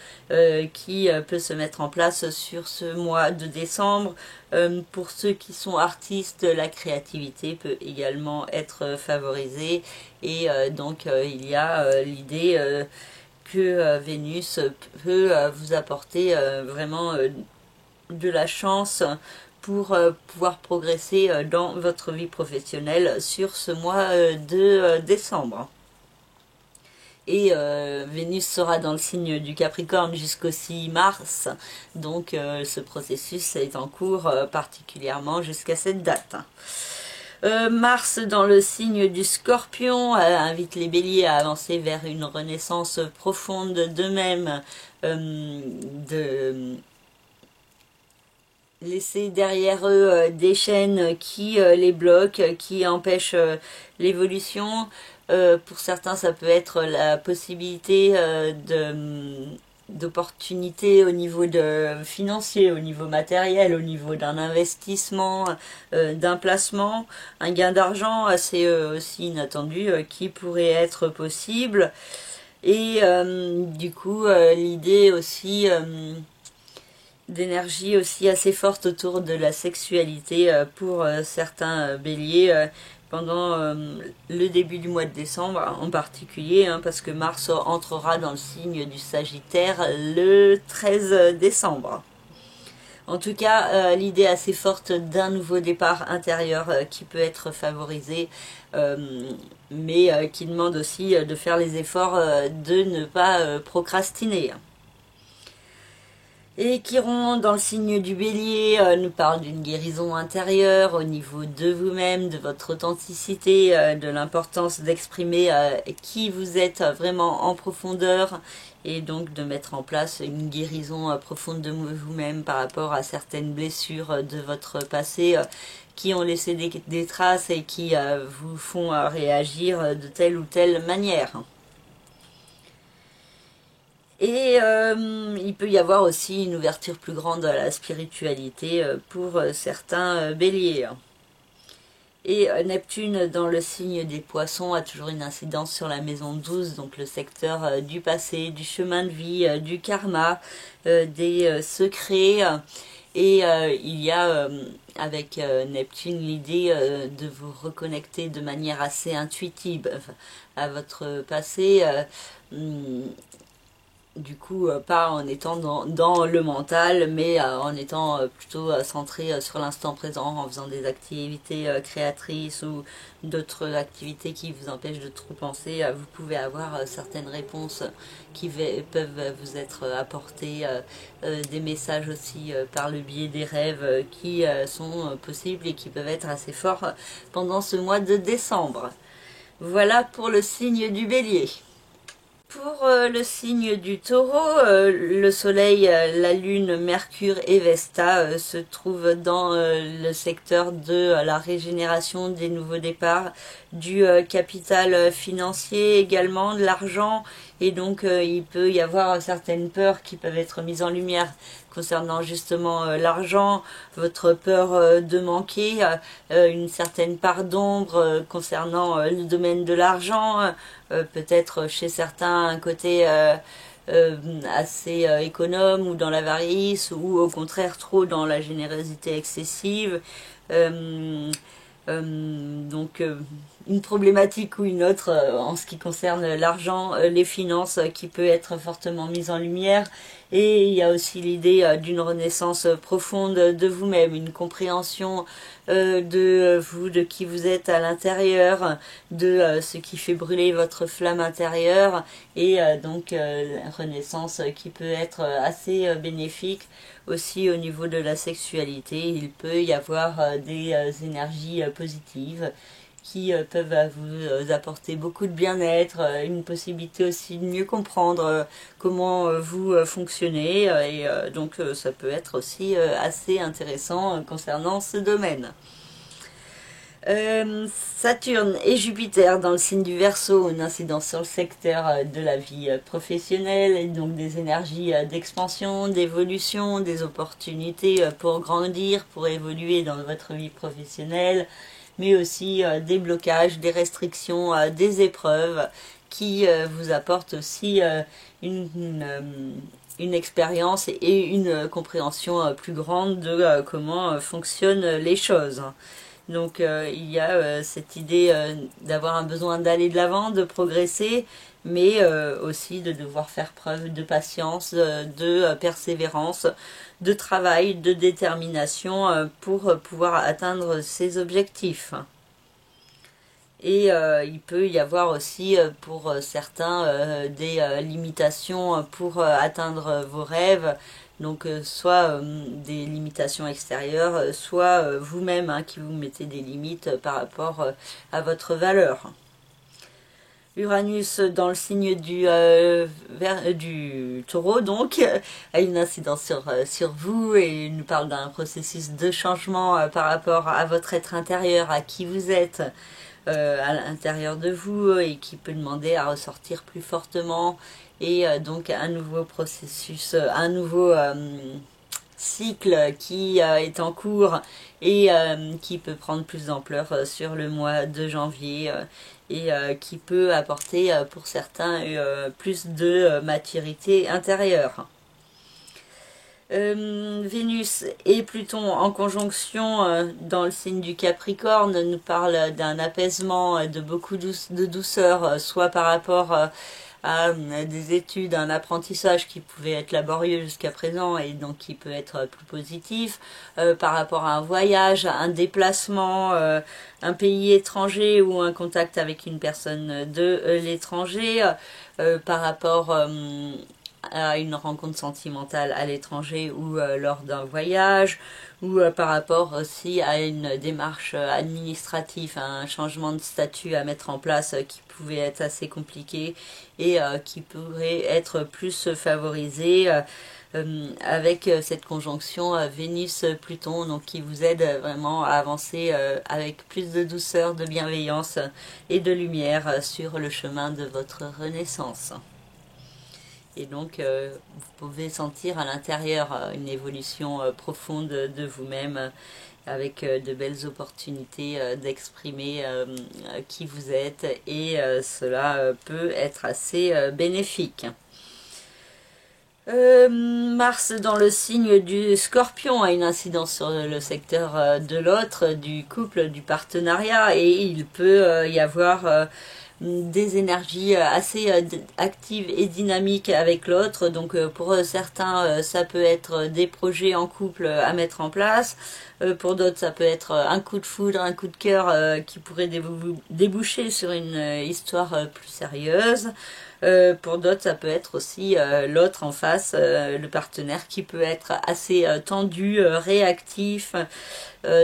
qui peut se mettre en place sur ce mois de décembre. Pour ceux qui sont artistes, la créativité peut également être favorisée, et donc il y a l'idée que Vénus peut vous apporter vraiment de la chance pour pouvoir progresser dans votre vie professionnelle sur ce mois de décembre. Et Vénus sera dans le signe du Capricorne jusqu'au 6 mars, donc ce processus est en cours particulièrement jusqu'à cette date. Mars dans le signe du Scorpion invite les béliers à avancer vers une renaissance profonde d'eux-mêmes, de laisser derrière eux des chaînes qui les bloquent, qui empêchent l'évolution. Pour certains, ça peut être la possibilité d'opportunités au niveau financier, au niveau matériel, au niveau d'un investissement, d'un placement, un gain d'argent assez aussi inattendu qui pourrait être possible. Et du coup, l'idée aussi d'énergie aussi assez forte autour de la sexualité pour certains béliers pendant le début du mois de décembre en particulier, parce que Mars entrera dans le signe du Sagittaire le 13 décembre. En tout cas, l'idée assez forte d'un nouveau départ intérieur qui peut être favorisé, mais qui demande aussi de faire les efforts de ne pas procrastiner. Et Chiron, dans le signe du Bélier, nous parle d'une guérison intérieure au niveau de vous-même, de votre authenticité, de l'importance d'exprimer qui vous êtes vraiment en profondeur et donc de mettre en place une guérison profonde de vous-même par rapport à certaines blessures de votre passé qui ont laissé des traces et qui vous font réagir de telle ou telle manière. Et il peut y avoir aussi une ouverture plus grande à la spiritualité pour certains béliers. Et Neptune dans le signe des poissons a toujours une incidence sur la maison 12, donc le secteur du passé, du chemin de vie, du karma, des secrets. Et il y a avec Neptune l'idée de vous reconnecter de manière assez intuitive à votre passé. Du coup, pas en étant dans le mental, mais en étant plutôt centré sur l'instant présent, en faisant des activités créatrices ou d'autres activités qui vous empêchent de trop penser. Vous pouvez avoir certaines réponses qui peuvent vous être apportées, des messages aussi par le biais des rêves qui sont possibles et qui peuvent être assez forts pendant ce mois de décembre. Voilà pour le signe du Bélier. Pour le signe du Taureau, le Soleil, la Lune, Mercure et Vesta se trouvent dans le secteur de la régénération, des nouveaux départs, du capital financier également, de l'argent, et donc il peut y avoir certaines peurs qui peuvent être mises en lumière concernant justement l'argent, votre peur de manquer, une certaine part d'ombre concernant le domaine de l'argent, peut-être chez certains un côté assez économe ou dans l'avarice ou au contraire trop dans la générosité excessive. Donc une problématique ou une autre en ce qui concerne l'argent, les finances qui peut être fortement mise en lumière. Et il y a aussi l'idée d'une renaissance profonde de vous-même, une compréhension de vous, de qui vous êtes à l'intérieur, de ce qui fait brûler votre flamme intérieure, et donc renaissance qui peut être assez bénéfique aussi au niveau de la sexualité. Il peut y avoir des énergies positives qui peuvent vous apporter beaucoup de bien-être, une possibilité aussi de mieux comprendre comment vous fonctionnez, et donc ça peut être aussi assez intéressant concernant ce domaine. Saturne et Jupiter dans le signe du Verseau, une incidence sur le secteur de la vie professionnelle, et donc des énergies d'expansion, d'évolution, des opportunités pour grandir, pour évoluer dans votre vie professionnelle, mais aussi des blocages, des restrictions, des épreuves qui vous apportent aussi une expérience et une compréhension plus grande de comment fonctionnent les choses. Donc il y a cette idée d'avoir un besoin d'aller de l'avant, de progresser, mais aussi de devoir faire preuve de patience, de persévérance, de travail, de détermination pour pouvoir atteindre ses objectifs. Et il peut y avoir aussi pour certains des limitations pour atteindre vos rêves. Donc soit des limitations extérieures, soit vous-même qui vous mettez des limites par rapport à votre valeur. Uranus dans le signe du Taureau donc a une incidence sur vous et nous parle d'un processus de changement par rapport à votre être intérieur, à qui vous êtes. à l'intérieur de vous et qui peut demander à ressortir plus fortement, et donc un nouveau processus, un nouveau cycle qui est en cours et qui peut prendre plus d'ampleur sur le mois de janvier et qui peut apporter pour certains plus de maturité intérieure. Vénus et Pluton en conjonction dans le signe du Capricorne nous parle d'un apaisement, de beaucoup de douceur, soit par rapport à des études, un apprentissage qui pouvait être laborieux jusqu'à présent et donc qui peut être plus positif, par rapport à un voyage, un déplacement, un pays étranger ou un contact avec une personne de l'étranger, par rapport à une rencontre sentimentale à l'étranger ou lors d'un voyage, ou par rapport aussi à une démarche administrative, un changement de statut à mettre en place qui pouvait être assez compliqué et qui pourrait être plus favorisé avec cette conjonction Vénus-Pluton, donc qui vous aide vraiment à avancer avec plus de douceur, de bienveillance et de lumière sur le chemin de votre renaissance. Et donc, vous pouvez sentir à l'intérieur une évolution profonde de vous-même, avec de belles opportunités d'exprimer qui vous êtes, et cela peut être assez bénéfique. Mars dans le signe du Scorpion a une incidence sur le secteur de l'autre, du couple, du partenariat, et il peut y avoir des énergies assez actives et dynamiques avec l'autre. Donc pour certains ça peut être des projets en couple à mettre en place, pour d'autres ça peut être un coup de foudre, un coup de cœur qui pourrait déboucher sur une histoire plus sérieuse. Pour d'autres ça peut être aussi l'autre en face, le partenaire, qui peut être assez tendu, réactif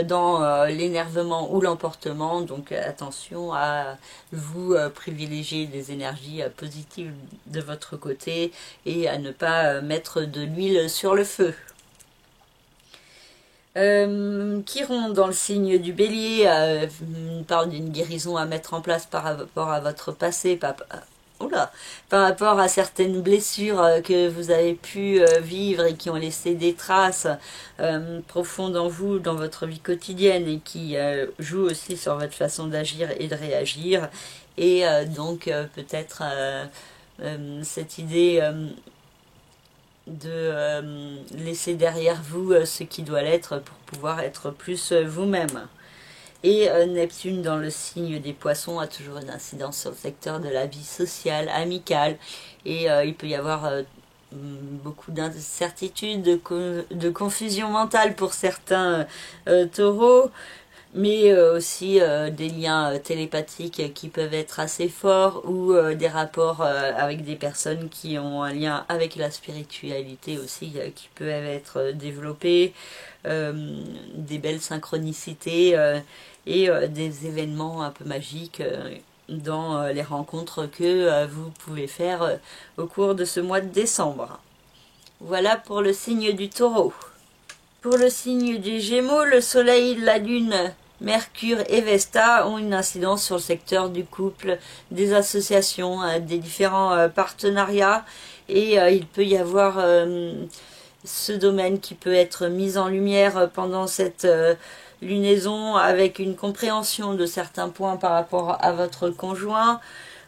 dans l'énervement ou l'emportement. Donc attention à vous privilégier des énergies positives de votre côté et à ne pas mettre de l'huile sur le feu. Chiron dans le signe du Bélier parle d'une guérison à mettre en place par rapport à votre passé, par rapport à certaines blessures que vous avez pu vivre et qui ont laissé des traces profondes en vous, dans votre vie quotidienne, et qui jouent aussi sur votre façon d'agir et de réagir. Et donc peut-être cette idée de laisser derrière vous ce qui doit l'être pour pouvoir être plus vous-même. Et Neptune dans le signe des Poissons a toujours une incidence sur le secteur de la vie sociale, amicale, et il peut y avoir beaucoup d'incertitudes, de confusion mentale pour certains taureaux, mais aussi des liens télépathiques qui peuvent être assez forts, ou des rapports avec des personnes qui ont un lien avec la spiritualité aussi qui peuvent être développés, des belles synchronicités et des événements un peu magiques dans les rencontres que vous pouvez faire au cours de ce mois de décembre. Voilà pour le signe du Taureau. Pour le signe du Gémeaux, le Soleil, la Lune, Mercure et Vesta ont une incidence sur le secteur du couple, des associations, des différents partenariats, et il peut y avoir ce domaine qui peut être mis en lumière pendant cette lunaison, avec une compréhension de certains points par rapport à votre conjoint,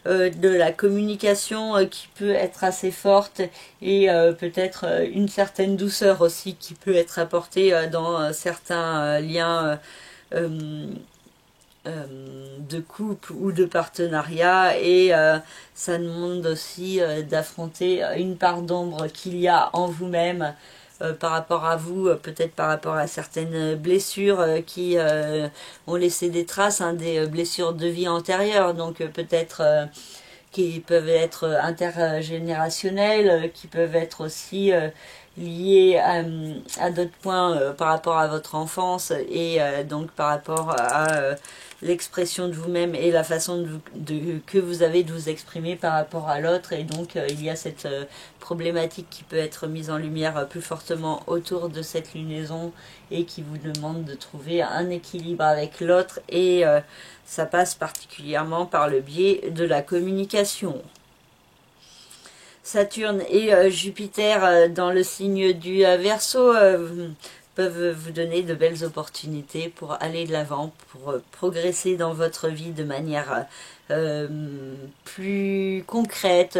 de la communication qui peut être assez forte, et peut-être une certaine douceur aussi qui peut être apportée dans certains liens de couple ou de partenariat, et ça demande aussi d'affronter une part d'ombre qu'il y a en vous-même par rapport à vous, peut-être par rapport à certaines blessures qui ont laissé des traces, des blessures de vie antérieure, donc peut-être qui peuvent être intergénérationnelles, qui peuvent être aussi liées à d'autres points par rapport à votre enfance, et donc par rapport à l'expression de vous-même et la façon que vous avez de vous exprimer par rapport à l'autre. Et donc il y a cette problématique qui peut être mise en lumière plus fortement autour de cette lunaison et qui vous demande de trouver un équilibre avec l'autre, et ça passe particulièrement par le biais de la communication. Saturne et Jupiter dans le signe du Verseau peuvent vous donner de belles opportunités pour aller de l'avant, pour progresser dans votre vie de manière plus concrète,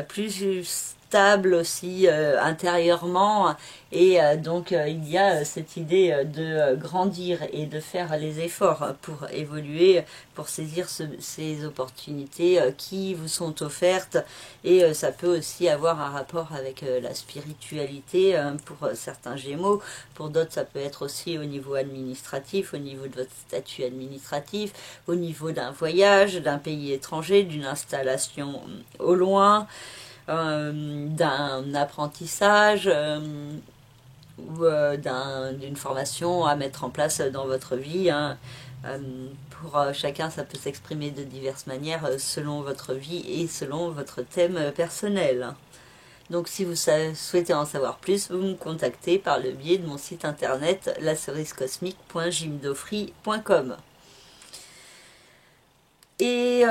plus stable aussi intérieurement. Et donc il y a cette idée de grandir et de faire les efforts pour évoluer, pour saisir ces opportunités qui vous sont offertes. Et ça peut aussi avoir un rapport avec la spiritualité pour certains Gémeaux. Pour d'autres, ça peut être aussi au niveau administratif, au niveau de votre statut administratif, au niveau d'un voyage, d'un pays étranger, d'une installation au loin, d'un apprentissage ou d'une formation à mettre en place dans votre vie. Pour chacun, ça peut s'exprimer de diverses manières selon votre vie et selon votre thème personnel. Donc si vous souhaitez en savoir plus, vous me contactez par le biais de mon site internet lacerisecosmique.jimdofry.com. Et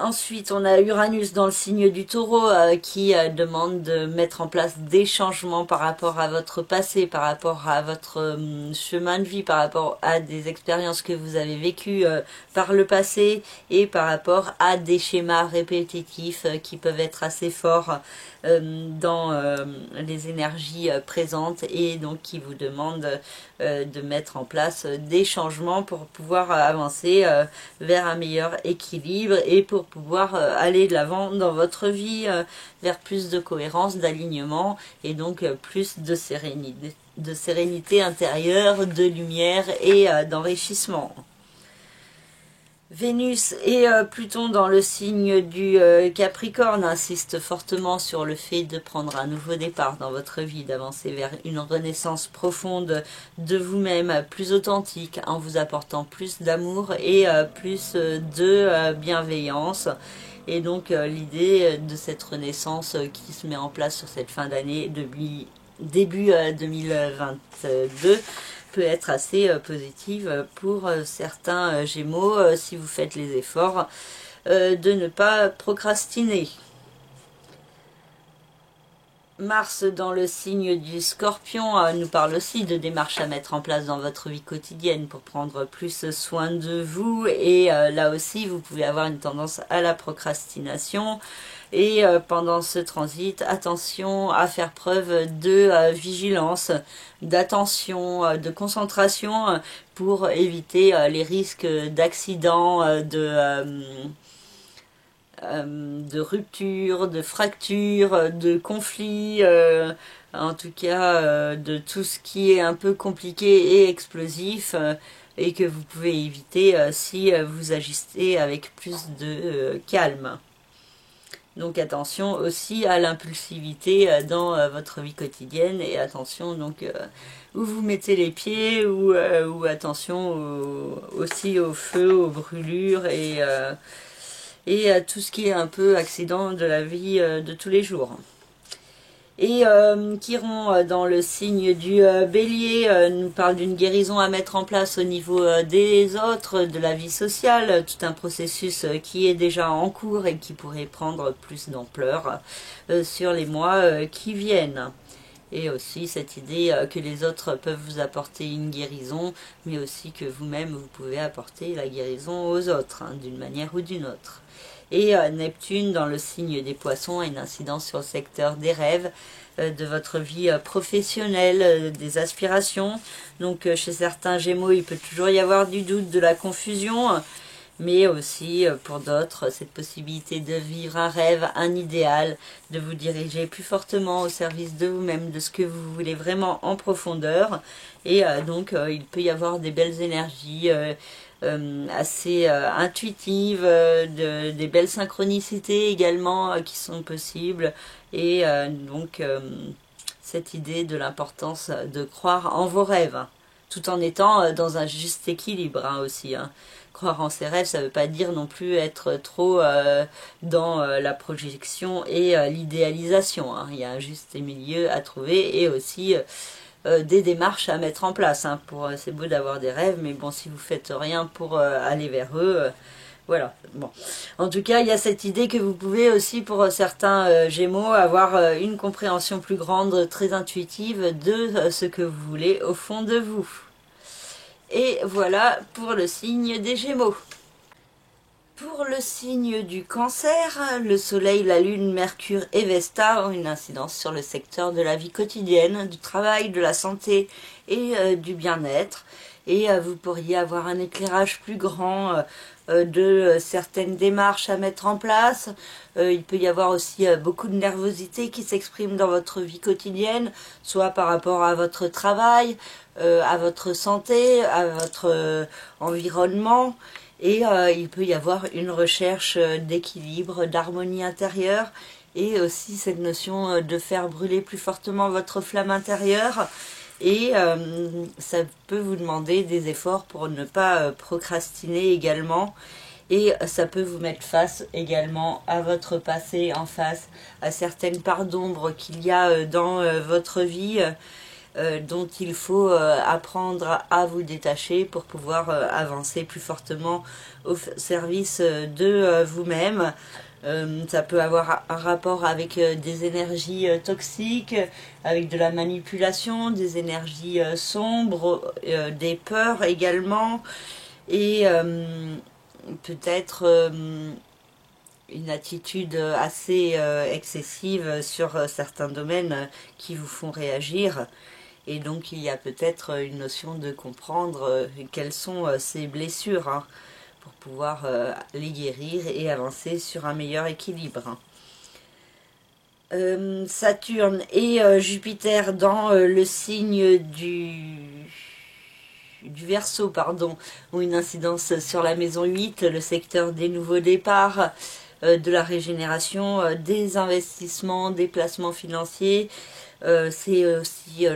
ensuite, on a Uranus dans le signe du Taureau qui demande de mettre en place des changements par rapport à votre passé, par rapport à votre chemin de vie, par rapport à des expériences que vous avez vécues par le passé, et par rapport à des schémas répétitifs qui peuvent être assez forts dans les énergies présentes, et donc qui vous demandent de mettre en place des changements pour pouvoir avancer vers un meilleur équilibre et pour pouvoir aller de l'avant dans votre vie vers plus de cohérence, d'alignement, et donc plus de sérénité intérieure, de lumière et d'enrichissement. Vénus et Pluton dans le signe du Capricorne insistent fortement sur le fait de prendre un nouveau départ dans votre vie, d'avancer vers une renaissance profonde de vous-même, plus authentique, en vous apportant plus d'amour et plus de bienveillance. Et donc l'idée de cette renaissance qui se met en place sur cette fin d'année, début 2022, peut être assez positive pour certains Gémeaux si vous faites les efforts de ne pas procrastiner. Mars dans le signe du Scorpion nous parle aussi de démarches à mettre en place dans votre vie quotidienne pour prendre plus soin de vous, et là aussi vous pouvez avoir une tendance à la procrastination. Et pendant ce transit, attention à faire preuve de vigilance, d'attention, de concentration pour éviter les risques d'accidents, de rupture, de fracture, de conflit, en tout cas de tout ce qui est un peu compliqué et explosif, et que vous pouvez éviter si vous agissez avec plus de calme. Donc attention aussi à l'impulsivité dans votre vie quotidienne, et attention donc où vous mettez les pieds, ou attention aussi au feu, aux brûlures et à tout ce qui est un peu accident de la vie de tous les jours. Et Chiron dans le signe du Bélier nous parle d'une guérison à mettre en place au niveau des autres, de la vie sociale, tout un processus qui est déjà en cours et qui pourrait prendre plus d'ampleur sur les mois qui viennent. Et aussi cette idée que les autres peuvent vous apporter une guérison, mais aussi que vous-même vous pouvez apporter la guérison aux autres, d'une manière ou d'une autre. Et Neptune dans le signe des Poissons a une incidence sur le secteur des rêves, de votre vie professionnelle, des aspirations. Donc chez certains Gémeaux, il peut toujours y avoir du doute, de la confusion, mais aussi pour d'autres, cette possibilité de vivre un rêve, un idéal, de vous diriger plus fortement au service de vous-même, de ce que vous voulez vraiment en profondeur. Et donc il peut y avoir des belles énergies assez intuitives, des belles synchronicités également qui sont possibles, et donc cette idée de l'importance de croire en vos rêves, tout en étant dans un juste équilibre aussi, croire en ses rêves, ça ne veut pas dire non plus être trop dans la projection et l'idéalisation, hein. Il y a un juste milieu à trouver et aussi des démarches à mettre en place, hein. C'est beau d'avoir des rêves, mais bon, si vous faites rien pour aller vers eux, voilà. Bon, en tout cas, il y a cette idée que vous pouvez aussi, pour certains Gémeaux, avoir une compréhension plus grande, très intuitive de ce que vous voulez au fond de vous. Et voilà pour le signe des Gémeaux. Pour le signe du Cancer, le Soleil, la Lune, Mercure et Vesta ont une incidence sur le secteur de la vie quotidienne, du travail, de la santé et du bien-être. Et vous pourriez avoir un éclairage plus grand de certaines démarches à mettre en place. Il peut y avoir aussi beaucoup de nervosité qui s'exprime dans votre vie quotidienne, soit par rapport à votre travail, à votre santé, à votre environnement. Et il peut y avoir une recherche d'équilibre, d'harmonie intérieure, et aussi cette notion de faire brûler plus fortement votre flamme intérieure. Et ça peut vous demander des efforts pour ne pas procrastiner également. Et ça peut vous mettre face également à votre passé, en face à certaines parts d'ombre qu'il y a dans votre vie, dont il faut apprendre à vous détacher pour pouvoir avancer plus fortement au service de vous-même. Ça peut avoir un rapport avec des énergies toxiques, avec de la manipulation, des énergies sombres, des peurs également, et peut-être une attitude assez excessive sur certains domaines qui vous font réagir. Et donc il y a peut-être une notion de comprendre quelles sont ces blessures, hein, pour pouvoir les guérir et avancer sur un meilleur équilibre. Saturne et Jupiter dans le signe du Verseau, pardon, ont une incidence sur la maison 8, le secteur des nouveaux départs, de la régénération, des investissements, des placements financiers. C'est aussi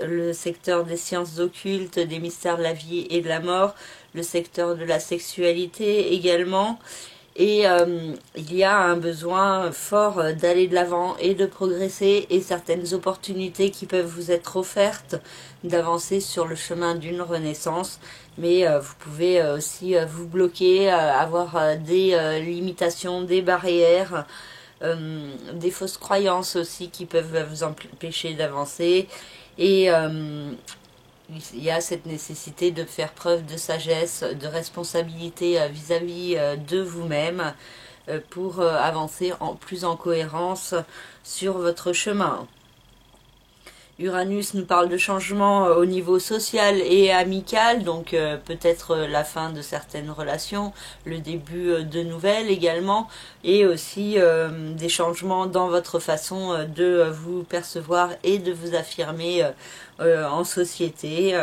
le secteur des sciences occultes, des mystères de la vie et de la mort, le secteur de la sexualité également. Et il y a un besoin fort d'aller de l'avant et de progresser, et certaines opportunités qui peuvent vous être offertes d'avancer sur le chemin d'une renaissance. Mais vous pouvez aussi vous bloquer, avoir des limitations, des barrières, des fausses croyances aussi qui peuvent vous empêcher d'avancer. Et il y a cette nécessité de faire preuve de sagesse, de responsabilité vis-à-vis de vous-même pour avancer plus en cohérence sur votre chemin. Uranus nous parle de changement au niveau social et amical, donc peut-être la fin de certaines relations, le début de nouvelles également, et aussi des changements dans votre façon de vous percevoir et de vous affirmer en société.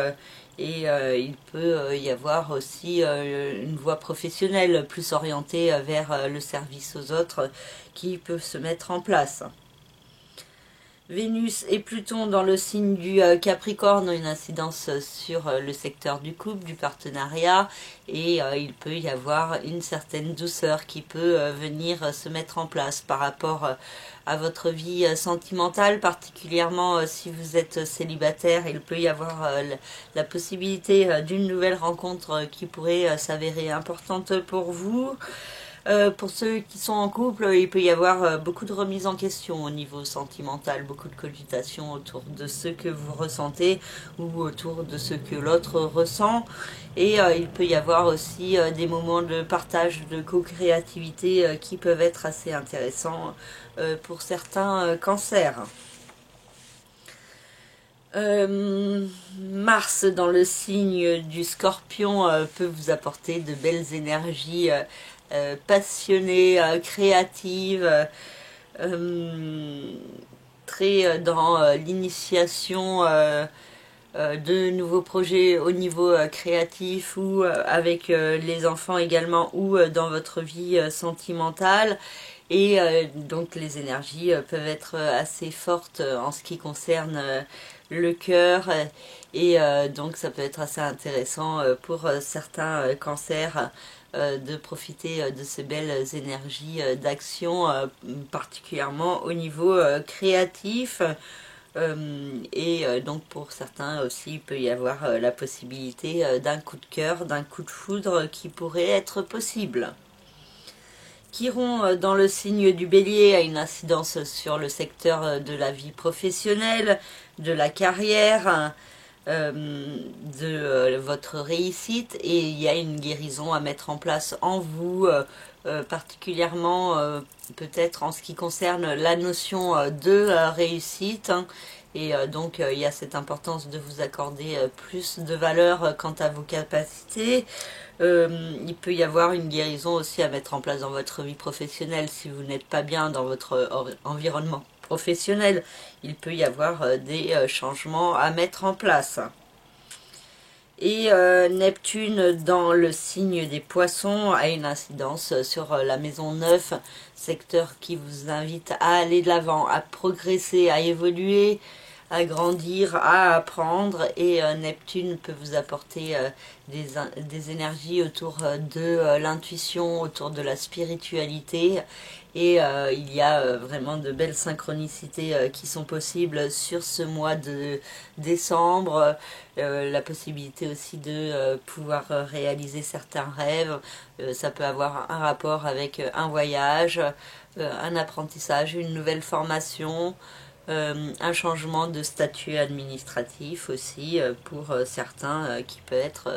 Et il peut y avoir aussi une voie professionnelle plus orientée vers le service aux autres qui peut se mettre en place. Vénus et Pluton dans le signe du Capricorne ont une incidence sur le secteur du couple, du partenariat, et il peut y avoir une certaine douceur qui peut venir se mettre en place par rapport à votre vie sentimentale, particulièrement si vous êtes célibataire. Il peut y avoir la possibilité d'une nouvelle rencontre qui pourrait s'avérer importante pour vous. Pour ceux qui sont en couple, il peut y avoir beaucoup de remises en question au niveau sentimental, beaucoup de cogitations autour de ce que vous ressentez ou autour de ce que l'autre ressent. Et il peut y avoir aussi des moments de partage, de co-créativité qui peuvent être assez intéressants pour certains cancers. Mars dans le signe du Scorpion peut vous apporter de belles énergies passionnées, créatives, très dans l'initiation de nouveaux projets au niveau créatif ou avec les enfants également ou dans votre vie sentimentale. Et donc les énergies peuvent être assez fortes en ce qui concerne le cœur et donc ça peut être assez intéressant pour certains cancers de profiter de ces belles énergies d'action, particulièrement au niveau créatif. Et donc pour certains aussi, il peut y avoir la possibilité d'un coup de cœur, d'un coup de foudre qui pourrait être possible. Chiron dans le signe du Bélier a une incidence sur le secteur de la vie professionnelle, de la carrière, de votre réussite, et il y a une guérison à mettre en place en vous, particulièrement peut-être en ce qui concerne la notion de réussite, hein. Et donc il y a cette importance de vous accorder plus de valeur quant à vos capacités. Il peut y avoir une guérison aussi à mettre en place dans votre vie professionnelle si vous n'êtes pas bien dans votre environnement professionnel. Il peut y avoir des changements à mettre en place. Et Neptune dans le signe des Poissons a une incidence sur la maison 9, secteur qui vous invite à aller de l'avant, à progresser, à évoluer, à grandir, à apprendre. Et Neptune peut vous apporter des énergies autour de l'intuition, autour de la spiritualité. Et il y a vraiment de belles synchronicités qui sont possibles sur ce mois de décembre. La possibilité aussi de pouvoir réaliser certains rêves. Ça peut avoir un rapport avec un voyage, un apprentissage, une nouvelle formation, un changement de statut administratif aussi pour certains qui peut être...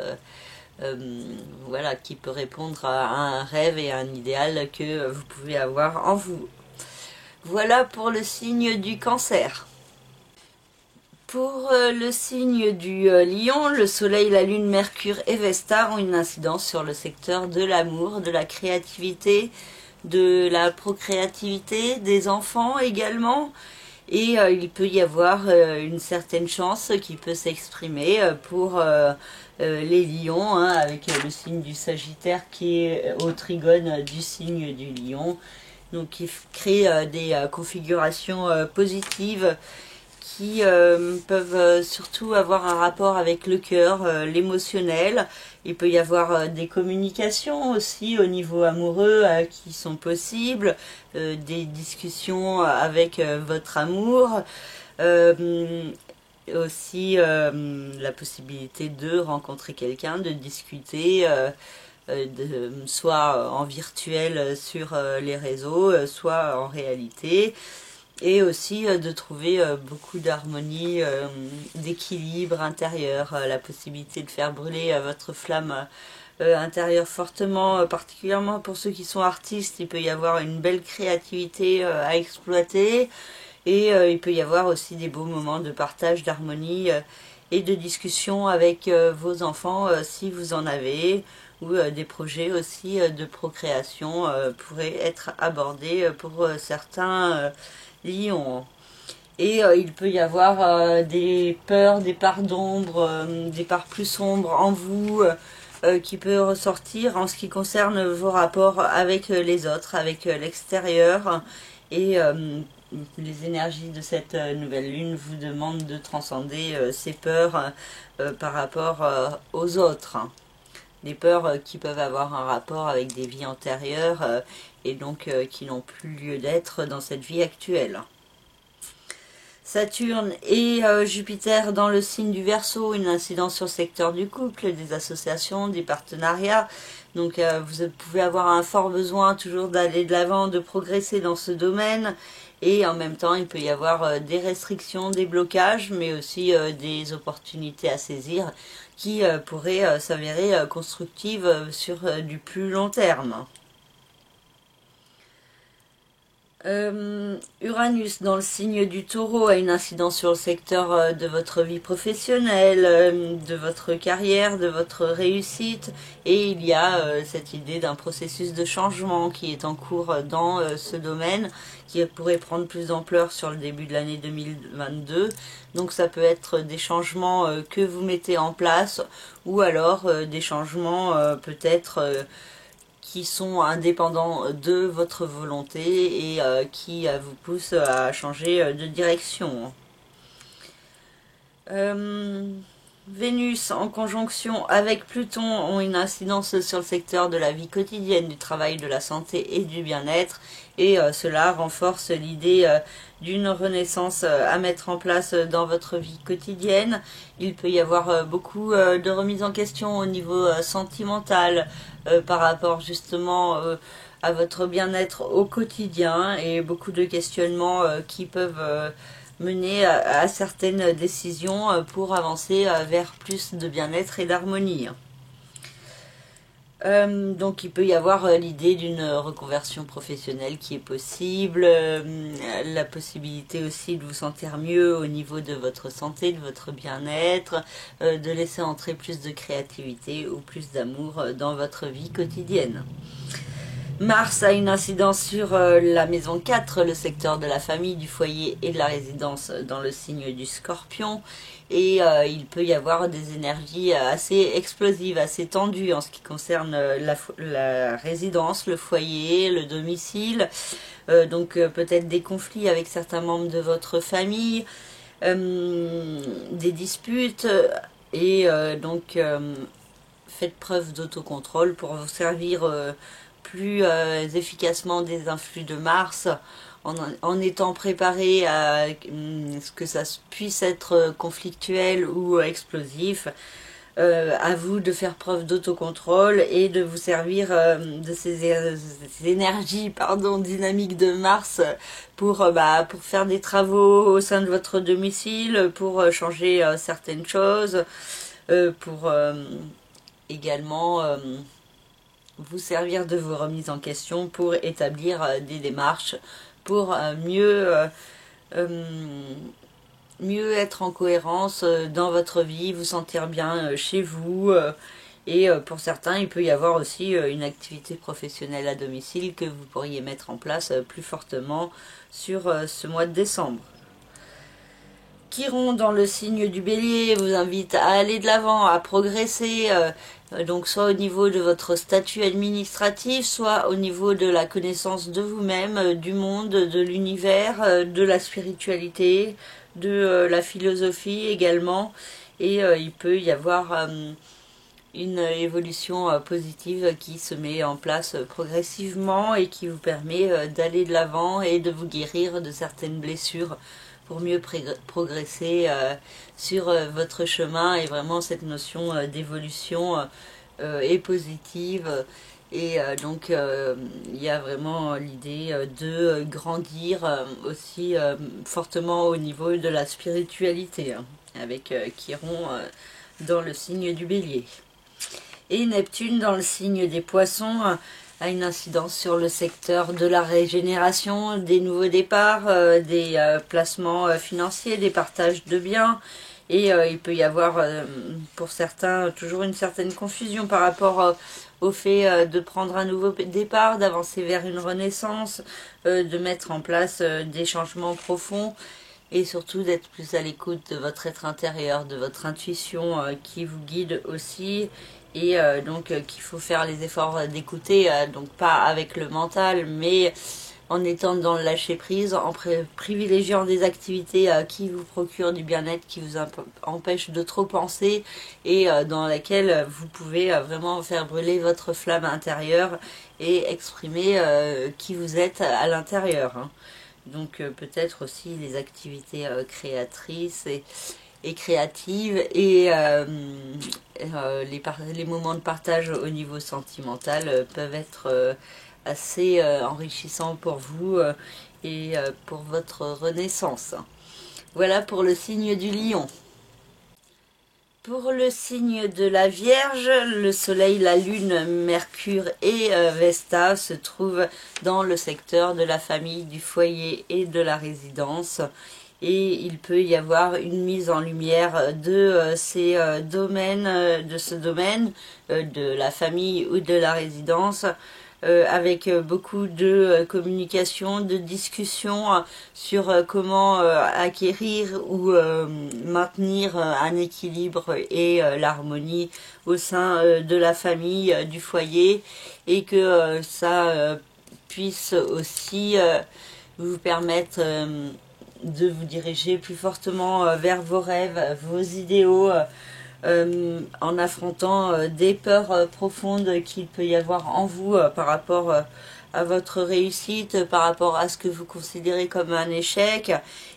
voilà, qui peut répondre à un rêve et à un idéal que vous pouvez avoir en vous. Voilà pour le signe du Cancer. Pour le signe du Lion, le Soleil, la Lune, Mercure et Vesta ont une incidence sur le secteur de l'amour, de la créativité, de la procréativité, des enfants également. Et il peut y avoir une certaine chance qui peut s'exprimer pour les lions, hein, avec le signe du Sagittaire qui est au trigone du signe du Lion. Donc qui crée des configurations positives qui peuvent surtout avoir un rapport avec le cœur, l'émotionnel. Il peut y avoir des communications aussi au niveau amoureux qui sont possibles, des discussions avec votre amour, aussi la possibilité de rencontrer quelqu'un, de discuter, soit en virtuel sur les réseaux, soit en réalité. Et aussi de trouver beaucoup d'harmonie, d'équilibre intérieur, la possibilité de faire brûler votre flamme intérieure fortement, particulièrement pour ceux qui sont artistes. Il peut y avoir une belle créativité à exploiter, et il peut y avoir aussi des beaux moments de partage, d'harmonie et de discussion avec vos enfants si vous en avez, ou des projets aussi de procréation pourraient être abordés pour certains Lions. Et il peut y avoir des peurs, des parts d'ombre, des parts plus sombres en vous qui peut ressortir en ce qui concerne vos rapports avec les autres, avec l'extérieur. Et les énergies de cette nouvelle lune vous demandent de transcender ces peurs par rapport aux autres. Des peurs qui peuvent avoir un rapport avec des vies antérieures et donc qui n'ont plus lieu d'être dans cette vie actuelle. Saturne et Jupiter dans le signe du Verseau, une incidence sur le secteur du couple, des associations, des partenariats. Donc vous pouvez avoir un fort besoin toujours d'aller de l'avant, de progresser dans ce domaine. Et en même temps, il peut y avoir des restrictions, des blocages, mais aussi des opportunités à saisir qui pourraient s'avérer constructives sur du plus long terme. Uranus dans le signe du Taureau a une incidence sur le secteur de votre vie professionnelle, de votre carrière, de votre réussite, et il y a cette idée d'un processus de changement qui est en cours dans ce domaine, qui pourrait prendre plus d'ampleur sur le début de l'année 2022. Donc ça peut être des changements que vous mettez en place, ou alors des changements peut-être qui sont indépendants de votre volonté et qui vous poussent à changer de direction. Vénus en conjonction avec Pluton ont une incidence sur le secteur de la vie quotidienne, du travail, de la santé et du bien-être, et cela renforce l'idée d'une renaissance à mettre en place dans votre vie quotidienne. Il peut y avoir beaucoup de remises en question au niveau sentimental par rapport justement à votre bien-être au quotidien, et beaucoup de questionnements qui peuvent mener à certaines décisions pour avancer vers plus de bien-être et d'harmonie. Donc il peut y avoir l'idée d'une reconversion professionnelle qui est possible, la possibilité aussi de vous sentir mieux au niveau de votre santé, de votre bien-être, de laisser entrer plus de créativité ou plus d'amour dans votre vie quotidienne. Mars a une incidence sur la maison 4, le secteur de la famille, du foyer et de la résidence dans le signe du Scorpion. Et il peut y avoir des énergies assez explosives, assez tendues en ce qui concerne la résidence, le foyer, le domicile. Donc peut-être des conflits avec certains membres de votre famille, des disputes. Et donc faites preuve d'autocontrôle pour vous servir plus efficacement des influx de Mars, en étant préparé à ce que ça puisse être conflictuel ou explosif. À vous de faire preuve d'autocontrôle et de vous servir de ces énergies dynamiques de Mars pour faire des travaux au sein de votre domicile, pour changer certaines choses, pour également vous servir de vos remises en question pour établir des démarches pour mieux être en cohérence dans votre vie, vous sentir bien chez vous. Et pour certains, il peut y avoir aussi une activité professionnelle à domicile que vous pourriez mettre en place plus fortement sur ce mois de décembre. Chiron dans le signe du Bélier vous invite à aller de l'avant, à progresser, donc soit au niveau de votre statut administratif, soit au niveau de la connaissance de vous-même, du monde, de l'univers, de la spiritualité, de la philosophie également. Et il peut y avoir une évolution positive qui se met en place progressivement et qui vous permet d'aller de l'avant et de vous guérir de certaines blessures pour mieux progresser sur votre chemin. Et vraiment cette notion d'évolution est positive, et donc il y a vraiment l'idée de grandir aussi fortement au niveau de la spiritualité, avec Chiron dans le signe du Bélier. Et Neptune dans le signe des Poissons a une incidence sur le secteur de la régénération, des nouveaux départs, des placements financiers, des partages de biens. Et il peut y avoir pour certains toujours une certaine confusion par rapport au fait de prendre un nouveau départ, d'avancer vers une renaissance, de mettre en place des changements profonds, et surtout d'être plus à l'écoute de votre être intérieur, de votre intuition qui vous guide aussi. Et donc qu'il faut faire les efforts d'écouter, donc pas avec le mental, mais en étant dans le lâcher prise, en privilégiant des activités qui vous procurent du bien-être, qui vous empêchent de trop penser, et dans laquelle vous pouvez vraiment faire brûler votre flamme intérieure et exprimer qui vous êtes à l'intérieur. Donc peut-être aussi les activités créatrices et créatives, et les moments de partage au niveau sentimental peuvent être assez enrichissants pour vous et pour votre renaissance. Voilà pour le signe du Lion. Pour le signe de la Vierge, le Soleil, la Lune, Mercure et Vesta se trouvent dans le secteur de la famille, du foyer et de la résidence. Et il peut y avoir une mise en lumière de ces domaines, de ce domaine, de la famille ou de la résidence, avec beaucoup de communication, de discussion sur comment acquérir ou maintenir un équilibre et l'harmonie au sein de la famille, du foyer, et que ça puisse aussi vous permettre de vous diriger plus fortement vers vos rêves, vos idéaux, en affrontant des peurs profondes qu'il peut y avoir en vous par rapport à votre réussite, par rapport à ce que vous considérez comme un échec.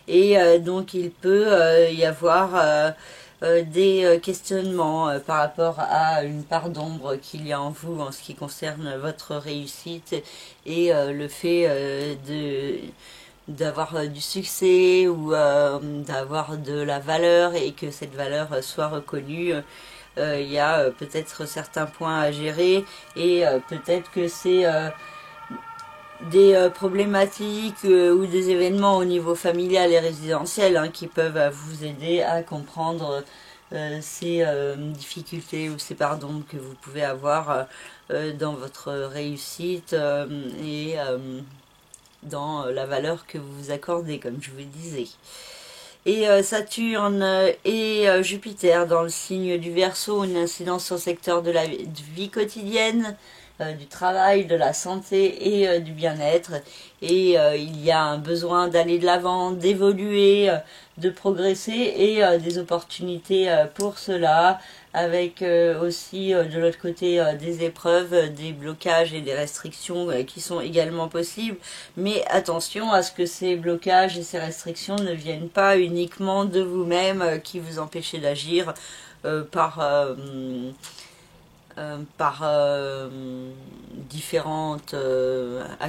Et donc il peut y avoir des questionnements par rapport à une part d'ombre qu'il y a en vous en ce qui concerne votre réussite et le fait d'avoir du succès ou d'avoir de la valeur et que cette valeur soit reconnue. Il y a peut-être certains points à gérer et peut-être que c'est des problématiques ou des événements au niveau familial et résidentiel qui peuvent vous aider à comprendre ces difficultés ou ces pardons que vous pouvez avoir dans votre réussite et dans la valeur que vous vous accordez, comme je vous disais. Et Saturne et Jupiter dans le signe du Verseau, une incidence sur le secteur de la vie quotidienne, du travail, de la santé et du bien-être. Et il y a un besoin d'aller de l'avant, d'évoluer, de progresser et des opportunités pour cela, avec aussi de l'autre côté des épreuves, des blocages et des restrictions qui sont également possibles. Mais attention à ce que ces blocages et ces restrictions ne viennent pas uniquement de vous-même qui vous empêchez d'agir à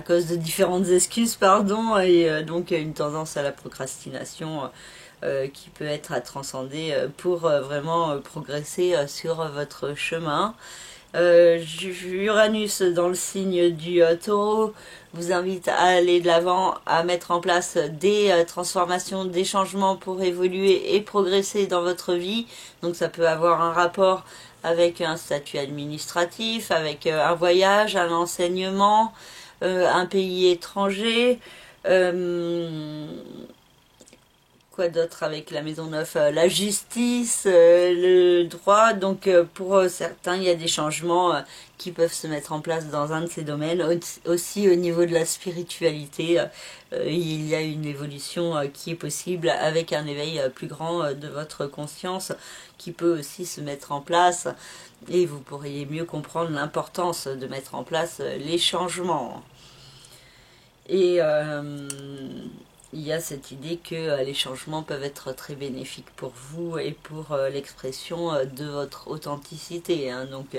cause de différentes excuses, pardon, et donc une tendance à la procrastination qui peut être à transcender pour vraiment progresser sur votre chemin. Uranus dans le signe du Taureau vous invite à aller de l'avant, à mettre en place des transformations, des changements pour évoluer et progresser dans votre vie. Donc ça peut avoir un rapport avec un statut administratif, avec un voyage, un enseignement, un pays étranger. Quoi d'autre avec la maison 9, la justice, le droit. Donc pour certains, il y a des changements qui peuvent se mettre en place dans un de ces domaines. Aussi au niveau de la spiritualité, il y a une évolution qui est possible avec un éveil plus grand de votre conscience qui peut aussi se mettre en place. Et vous pourriez mieux comprendre l'importance de mettre en place les changements. Et il y a cette idée que les changements peuvent être très bénéfiques pour vous et pour l'expression de votre authenticité. Donc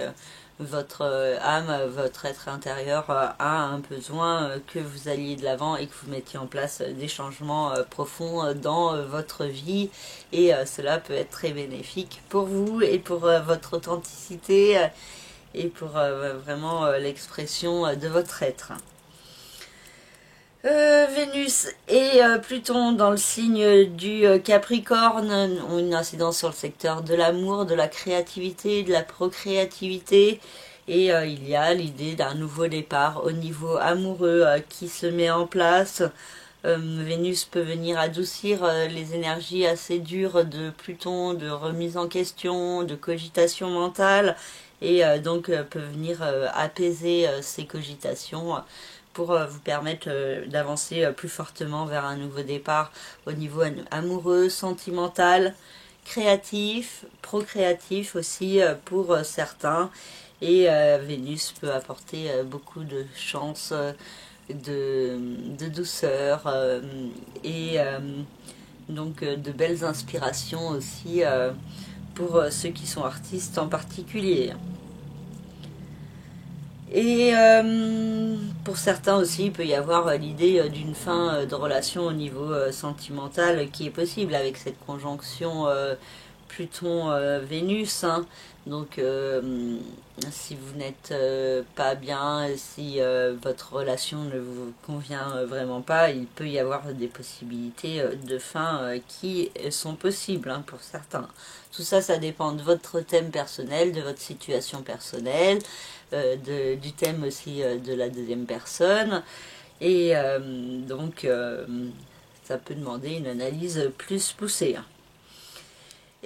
votre âme, votre être intérieur a un besoin que vous alliez de l'avant et que vous mettiez en place des changements profonds dans votre vie. Et cela peut être très bénéfique pour vous et pour votre authenticité et pour vraiment l'expression de votre être. Vénus et Pluton dans le signe du Capricorne ont une incidence sur le secteur de l'amour, de la créativité, de la procréativité. Et il y a l'idée d'un nouveau départ au niveau amoureux qui se met en place. Vénus peut venir adoucir les énergies assez dures de Pluton, de remise en question, de cogitation mentale. Et donc peut venir apaiser ces cogitations pour vous permettre d'avancer plus fortement vers un nouveau départ au niveau amoureux, sentimental, créatif, procréatif aussi pour certains. Et Vénus peut apporter beaucoup de chance, de douceur et donc de belles inspirations aussi pour ceux qui sont artistes en particulier. Et pour certains aussi, il peut y avoir l'idée d'une fin de relation au niveau sentimental qui est possible avec cette conjonction Pluton, Vénus, hein. Donc si vous n'êtes pas bien, si votre relation ne vous convient vraiment pas, il peut y avoir des possibilités de fin qui sont possibles, hein, pour certains. Tout ça, ça dépend de votre thème personnel, de votre situation personnelle, du thème aussi de la deuxième personne. Et donc ça peut demander une analyse plus poussée.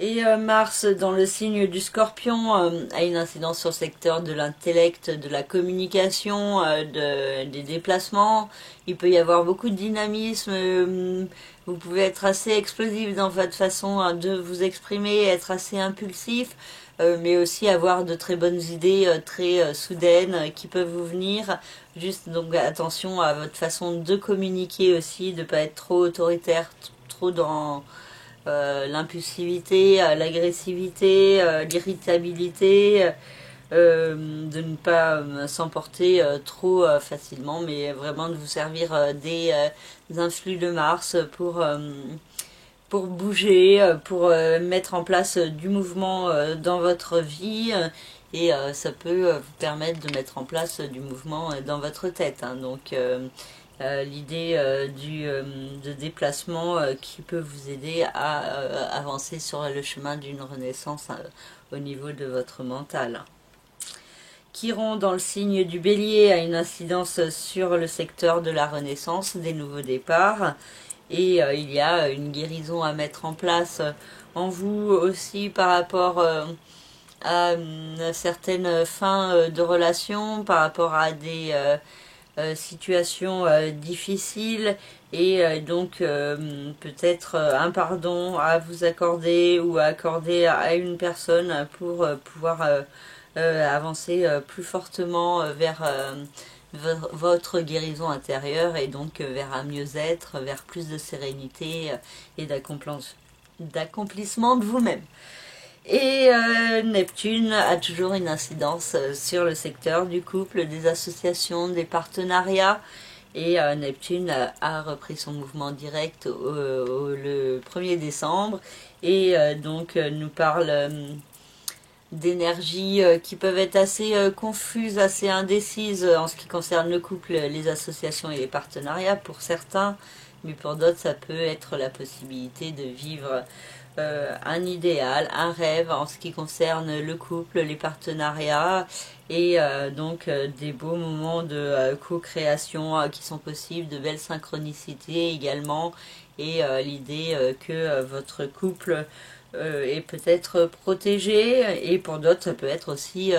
Et Mars, dans le signe du Scorpion, a une incidence sur le secteur de l'intellect, de la communication, des déplacements. Il peut y avoir beaucoup de dynamisme. Vous pouvez être assez explosif dans votre façon de vous exprimer, être assez impulsif, mais aussi avoir de très bonnes idées très soudaines qui peuvent vous venir. Juste donc attention à votre façon de communiquer aussi, de ne pas être trop autoritaire, trop dans l'impulsivité, l'agressivité, l'irritabilité, de ne pas s'emporter trop facilement, mais vraiment de vous servir des influx de Mars pour bouger, pour mettre en place du mouvement dans votre vie. Et ça peut vous permettre de mettre en place du mouvement dans votre tête, hein. Donc l'idée de déplacement qui peut vous aider à avancer sur le chemin d'une renaissance au niveau de votre mental. Chiron, dans le signe du Bélier, a une incidence sur le secteur de la renaissance, des nouveaux départs. Et il y a une guérison à mettre en place en vous aussi par rapport à certaines fins de relations, par rapport à des situations difficiles, et donc peut-être un pardon à vous accorder ou à accorder à une personne pour pouvoir avancer plus fortement vers votre guérison intérieure, et donc vers un mieux-être, vers plus de sérénité et d'accomplissement de vous-même. Et Neptune a toujours une incidence sur le secteur du couple, des associations, des partenariats. Et Neptune a repris son mouvement direct le 1er décembre. Et donc nous parle d'énergies qui peuvent être assez confuses, assez indécises en ce qui concerne le couple, les associations et les partenariats pour certains. Mais pour d'autres, ça peut être la possibilité de vivre un idéal, un rêve en ce qui concerne le couple, les partenariats, et donc des beaux moments de co-création qui sont possibles, de belles synchronicités également, et l'idée que votre couple est peut-être protégé, et pour d'autres ça peut être aussi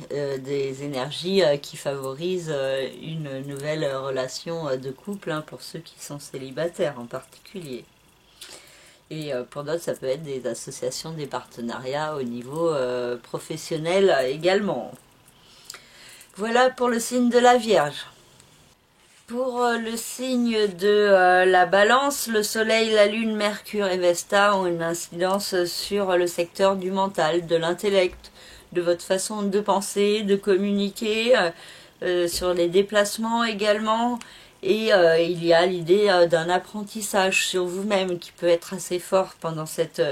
des énergies qui favorisent une nouvelle relation de couple, hein, pour ceux qui sont célibataires en particulier. Et pour d'autres, ça peut être des associations, des partenariats au niveau professionnel également. Voilà pour le signe de la Vierge. Pour le signe de la Balance, le Soleil, la Lune, Mercure et Vesta ont une incidence sur le secteur du mental, de l'intellect, de votre façon de penser, de communiquer, sur les déplacements également. Et il y a l'idée d'un apprentissage sur vous-même qui peut être assez fort pendant cette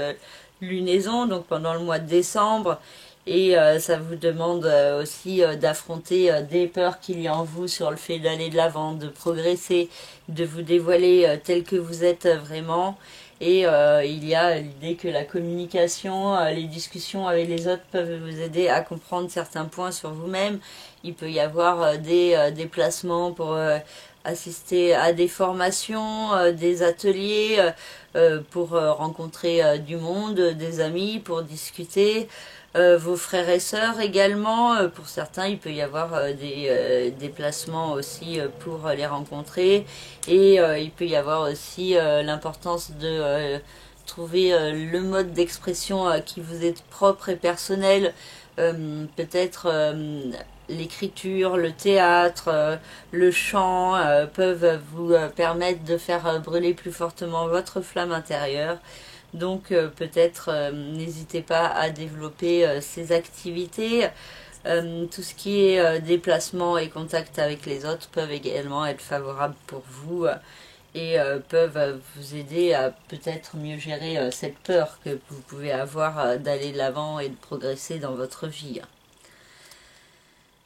lunaison, donc pendant le mois de décembre. Et ça vous demande aussi d'affronter des peurs qu'il y a en vous sur le fait d'aller de l'avant, de progresser, de vous dévoiler tel que vous êtes vraiment. Et il y a l'idée que la communication, les discussions avec les autres peuvent vous aider à comprendre certains points sur vous-même. Il peut y avoir des déplacements pour assister à des formations, des ateliers, pour rencontrer du monde, des amis, pour discuter. Vos frères et sœurs également, pour certains il peut y avoir des déplacements aussi pour les rencontrer, et il peut y avoir aussi l'importance de trouver le mode d'expression qui vous est propre et personnel, peut-être l'écriture, le théâtre, le chant peuvent vous permettre de faire brûler plus fortement votre flamme intérieure. Donc peut-être n'hésitez pas à développer ces activités. Tout ce qui est déplacement et contact avec les autres peuvent également être favorables pour vous. et peuvent vous aider à peut-être mieux gérer cette peur que vous pouvez avoir d'aller de l'avant et de progresser dans votre vie.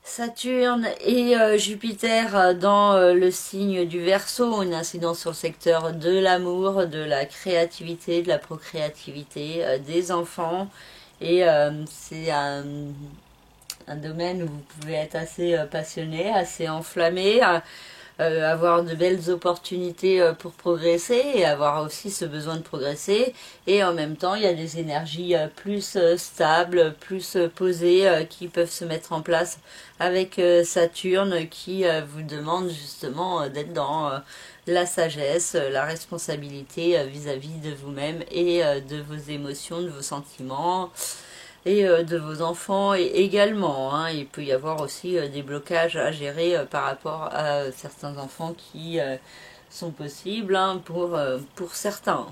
Saturne et Jupiter dans le signe du Verseau, une incidence sur le secteur de l'amour, de la créativité, de la procréativité, des enfants. Et c'est un domaine où vous pouvez être assez passionné, assez enflammé, avoir de belles opportunités pour progresser et avoir aussi ce besoin de progresser. Et en même temps, il y a des énergies plus stables, plus posées qui peuvent se mettre en place avec Saturne qui vous demande justement d'être dans la sagesse, la responsabilité vis-à-vis de vous-même et de vos émotions, de vos sentiments et de vos enfants également. Hein. Il peut y avoir aussi des blocages à gérer par rapport à certains enfants qui sont possibles hein, pour certains.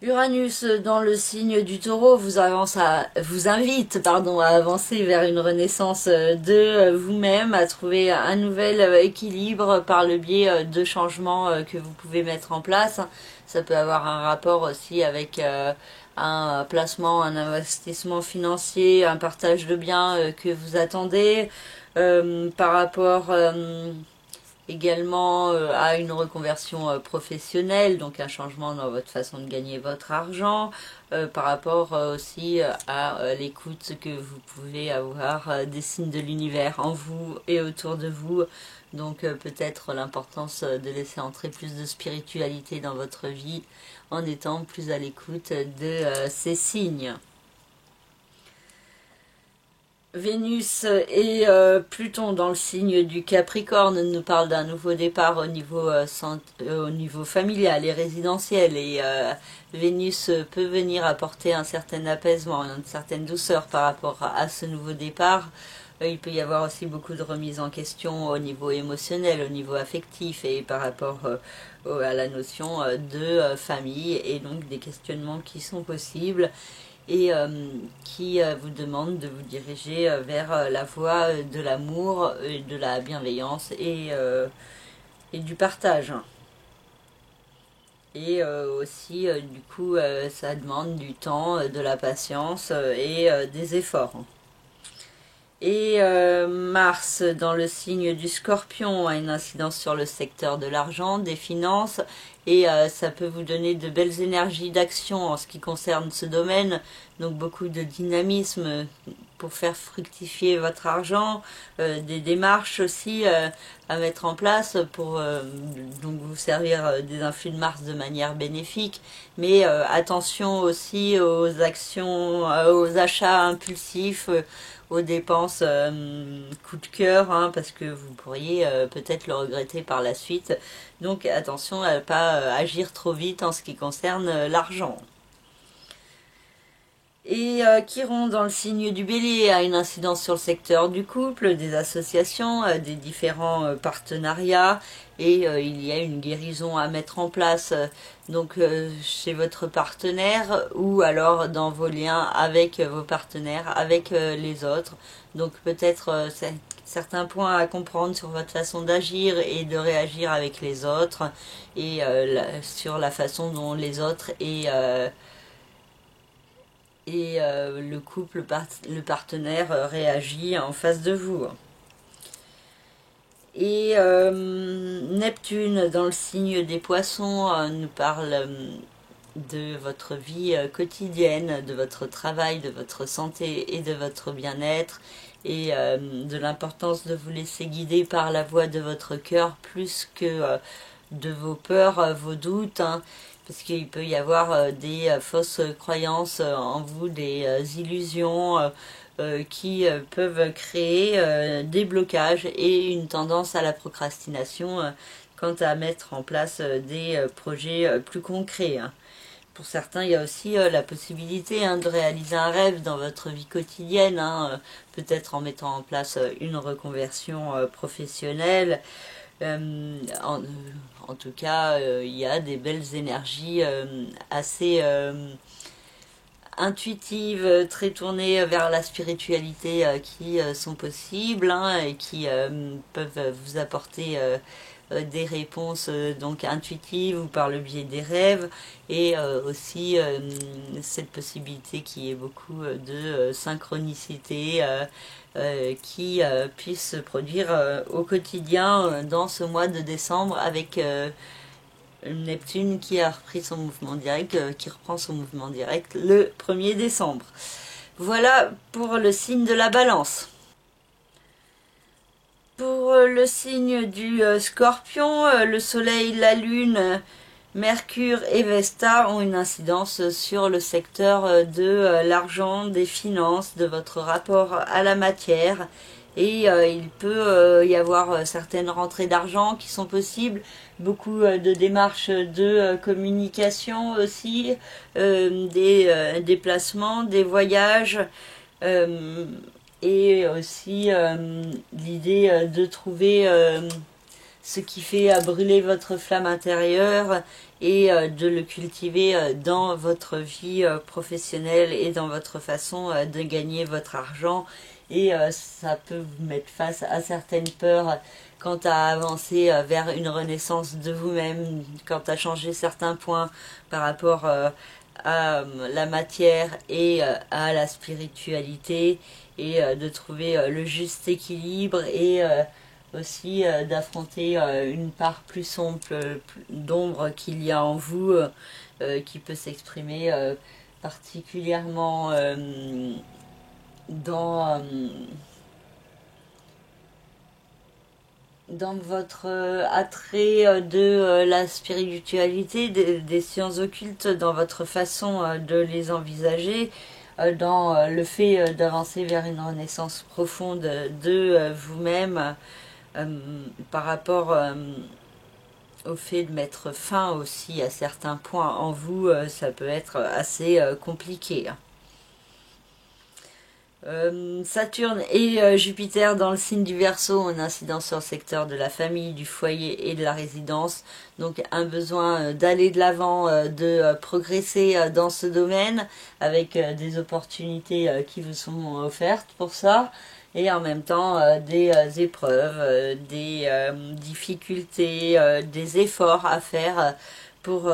Uranus dans le signe du Taureau vous invite à avancer vers une renaissance de vous-même, à trouver un nouvel équilibre par le biais de changements que vous pouvez mettre en place. Ça peut avoir un rapport aussi avec un placement, un investissement financier, un partage de biens que vous attendez, par rapport également à une reconversion professionnelle, donc un changement dans votre façon de gagner votre argent, par rapport aussi à l'écoute que vous pouvez avoir des signes de l'univers en vous et autour de vous. Donc peut-être l'importance de laisser entrer plus de spiritualité dans votre vie en étant plus à l'écoute de ces signes. Vénus et Pluton dans le signe du Capricorne nous parlent d'un nouveau départ au niveau familial et résidentiel, et Vénus peut venir apporter un certain apaisement, une certaine douceur par rapport à ce nouveau départ. Il peut y avoir aussi beaucoup de remises en question au niveau émotionnel, au niveau affectif et par rapport à la notion de famille, et donc des questionnements qui sont possibles et qui vous demande de vous diriger vers la voie de l'amour, de la bienveillance et du partage. Et aussi, du coup, ça demande du temps, de la patience et des efforts. Et Mars dans le signe du Scorpion a une incidence sur le secteur de l'argent, des finances, et ça peut vous donner de belles énergies d'action en ce qui concerne ce domaine, donc beaucoup de dynamisme pour faire fructifier votre argent, des démarches aussi à mettre en place pour donc vous servir des influx de Mars de manière bénéfique, mais attention aussi aux actions, aux achats impulsifs, aux dépenses coup de cœur, hein, parce que vous pourriez peut-être le regretter par la suite. Donc attention à ne pas agir trop vite en ce qui concerne l'argent. Et Chiron dans le signe du Bélier a une incidence sur le secteur du couple, des associations, des différents partenariats, et il y a une guérison à mettre en place donc chez votre partenaire ou alors dans vos liens avec vos partenaires, avec les autres. Donc peut-être certains points à comprendre sur votre façon d'agir et de réagir avec les autres, et sur la façon dont les autres et le couple, le partenaire réagit en face de vous. Et Neptune dans le signe des Poissons nous parle de votre vie quotidienne, de votre travail, de votre santé et de votre bien-être, et de l'importance de vous laisser guider par la voix de votre cœur plus que de vos peurs, vos doutes, hein, parce qu'il peut y avoir des fausses croyances en vous, des illusions qui peuvent créer des blocages et une tendance à la procrastination quant à mettre en place des projets plus concrets. Hein. Pour certains, il y a aussi la possibilité de réaliser un rêve dans votre vie quotidienne, hein, peut-être en mettant en place une reconversion professionnelle. En tout cas, il y a des belles énergies assez intuitives, très tournées vers la spiritualité qui sont possibles et qui peuvent vous apporter des réponses donc intuitives ou par le biais des rêves, et aussi cette possibilité qui est beaucoup de synchronicité qui puisse se produire au quotidien dans ce mois de décembre avec Neptune qui a repris son mouvement direct, qui reprend son mouvement direct le 1er décembre. Voilà pour le signe de la Balance. Pour le signe du Scorpion, le Soleil, la Lune, Mercure et Vesta ont une incidence sur le secteur de l'argent, des finances, de votre rapport à la matière. Et il peut y avoir certaines rentrées d'argent qui sont possibles, beaucoup de démarches de communication aussi, des déplacements, des voyages, et aussi l'idée de trouver ce qui fait brûler votre flamme intérieure et de le cultiver dans votre vie professionnelle et dans votre façon de gagner votre argent. Et ça peut vous mettre face à certaines peurs quant à avancer vers une renaissance de vous-même, quant à changer certains points par rapport à la matière et à la spiritualité, et de trouver le juste équilibre, et aussi d'affronter une part plus sombre, d'ombre qu'il y a en vous, qui peut s'exprimer particulièrement dans votre attrait de la spiritualité, des sciences occultes, dans votre façon de les envisager, dans le fait d'avancer vers une renaissance profonde de vous-même, par rapport au fait de mettre fin aussi à certains points en vous, ça peut être assez compliqué. Saturne et Jupiter dans le signe du Verseau ont une incidence sur le secteur de la famille, du foyer et de la résidence. Donc un besoin d'aller de l'avant, de progresser dans ce domaine, avec des opportunités qui vous sont offertes pour ça. Et en même temps des épreuves, des difficultés, des efforts à faire pour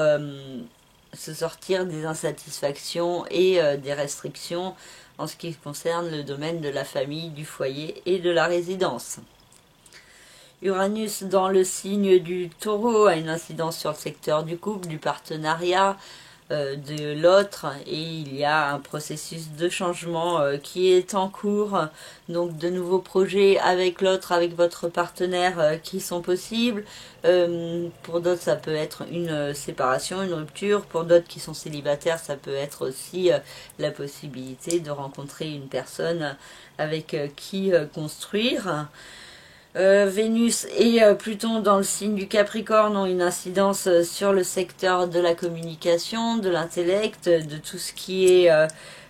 se sortir des insatisfactions et des restrictions en ce qui concerne le domaine de la famille, du foyer et de la résidence. Uranus dans le signe du Taureau a une incidence sur le secteur du couple, du partenariat, de l'autre, et il y a un processus de changement qui est en cours, donc de nouveaux projets avec l'autre, avec votre partenaire qui sont possibles. Pour d'autres ça peut être une séparation, une rupture. Pour d'autres qui sont célibataires, ça peut être aussi la possibilité de rencontrer une personne avec qui construire. Vénus et Pluton dans le signe du Capricorne ont une incidence sur le secteur de la communication, de l'intellect, de tout ce qui est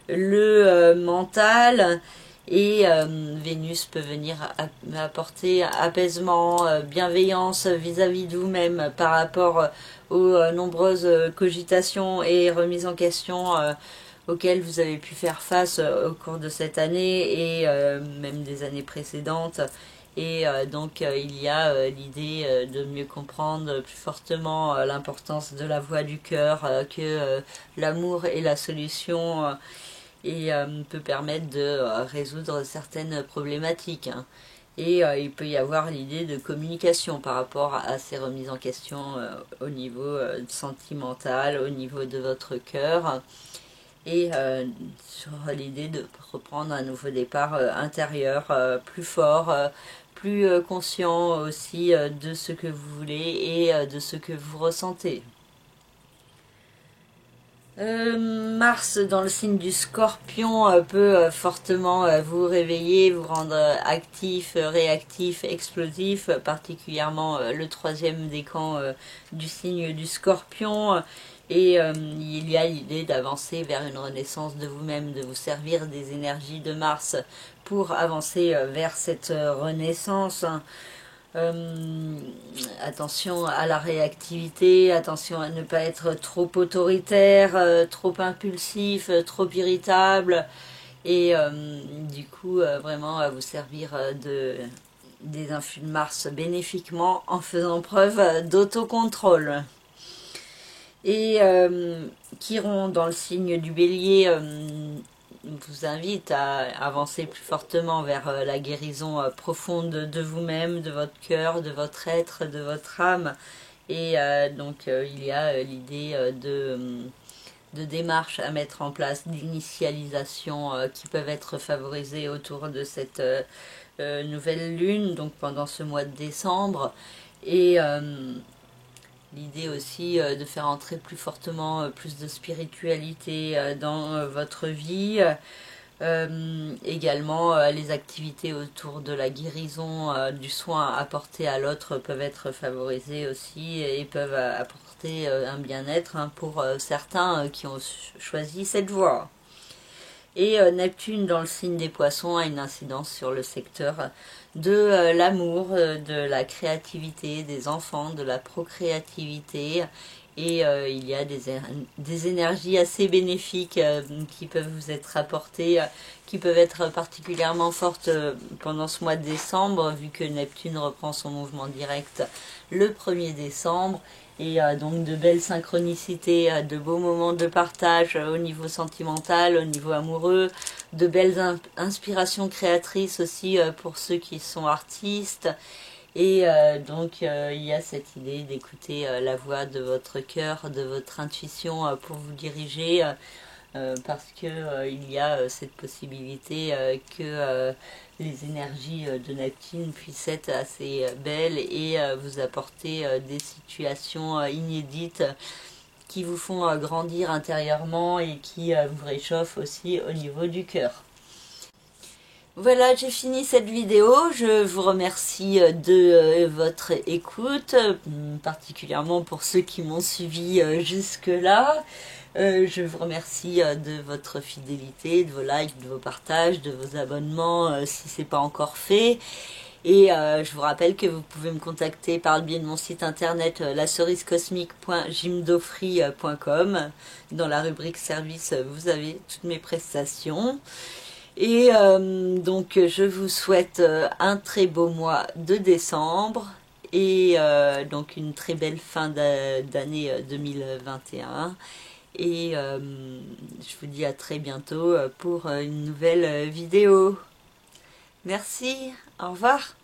le mental. Et Vénus peut venir apporter apaisement, bienveillance vis-à-vis de vous-même par rapport aux nombreuses cogitations et remises en question auxquelles vous avez pu faire face au cours de cette année et même des années précédentes. Et donc il y a l'idée de mieux comprendre plus fortement l'importance de la voix du cœur, que l'amour est la solution, et peut permettre de résoudre certaines problématiques. Et il peut y avoir l'idée de communication par rapport à ces remises en question au niveau sentimental, au niveau de votre cœur. Et sur l'idée de reprendre un nouveau départ intérieur, plus fort, plus conscient aussi de ce que vous voulez et de ce que vous ressentez. Mars dans le signe du Scorpion peut fortement vous réveiller, vous rendre actif, réactif, explosif, particulièrement le troisième décan du signe du Scorpion. Et il y a l'idée d'avancer vers une renaissance de vous-même, de vous servir des énergies de Mars pour avancer vers cette renaissance. attention à la réactivité, attention à ne pas être trop autoritaire, trop impulsif, trop irritable, et du coup vraiment à vous servir des influx de Mars bénéfiquement en faisant preuve d'autocontrôle. Et Chiron dans le signe du Bélier vous invite à avancer plus fortement vers la guérison profonde de vous-même, de votre cœur, de votre être, de votre âme. Et donc il y a l'idée de démarches à mettre en place, d'initialisation qui peuvent être favorisées autour de cette nouvelle lune, donc pendant ce mois de décembre. Et l'idée aussi de faire entrer plus fortement plus de spiritualité dans votre vie. Également les activités autour de la guérison, du soin apporté à l'autre peuvent être favorisées aussi et peuvent apporter un bien-être pour certains qui ont choisi cette voie. Et Neptune dans le signe des Poissons a une incidence sur le secteur de l'amour, de la créativité des enfants, de la procréativité. Et il y a des énergies assez bénéfiques qui peuvent vous être apportées, qui peuvent être particulièrement fortes pendant ce mois de décembre, vu que Neptune reprend son mouvement direct le 1er décembre. Et donc de belles synchronicités, de beaux moments de partage au niveau sentimental, au niveau amoureux, de belles inspirations créatrices aussi pour ceux qui sont artistes. Et donc il y a cette idée d'écouter la voix de votre cœur, de votre intuition pour vous diriger, parce que il y a cette possibilité que les énergies de Neptune puissent être assez belles et vous apporter des situations inédites qui vous font grandir intérieurement et qui vous réchauffent aussi au niveau du cœur. Voilà, j'ai fini cette vidéo. Je vous remercie de votre écoute, particulièrement pour ceux qui m'ont suivi jusque-là. Je vous remercie de votre fidélité, de vos likes, de vos partages, de vos abonnements si ce n'est pas encore fait. Et je vous rappelle que vous pouvez me contacter par le biais de mon site internet lacerisecosmique.jimdofree.com. Dans la rubrique service, vous avez toutes mes prestations. Et donc je vous souhaite un très beau mois de décembre et donc une très belle fin d'année 2021. Et je vous dis à très bientôt pour une nouvelle vidéo. Merci, au revoir.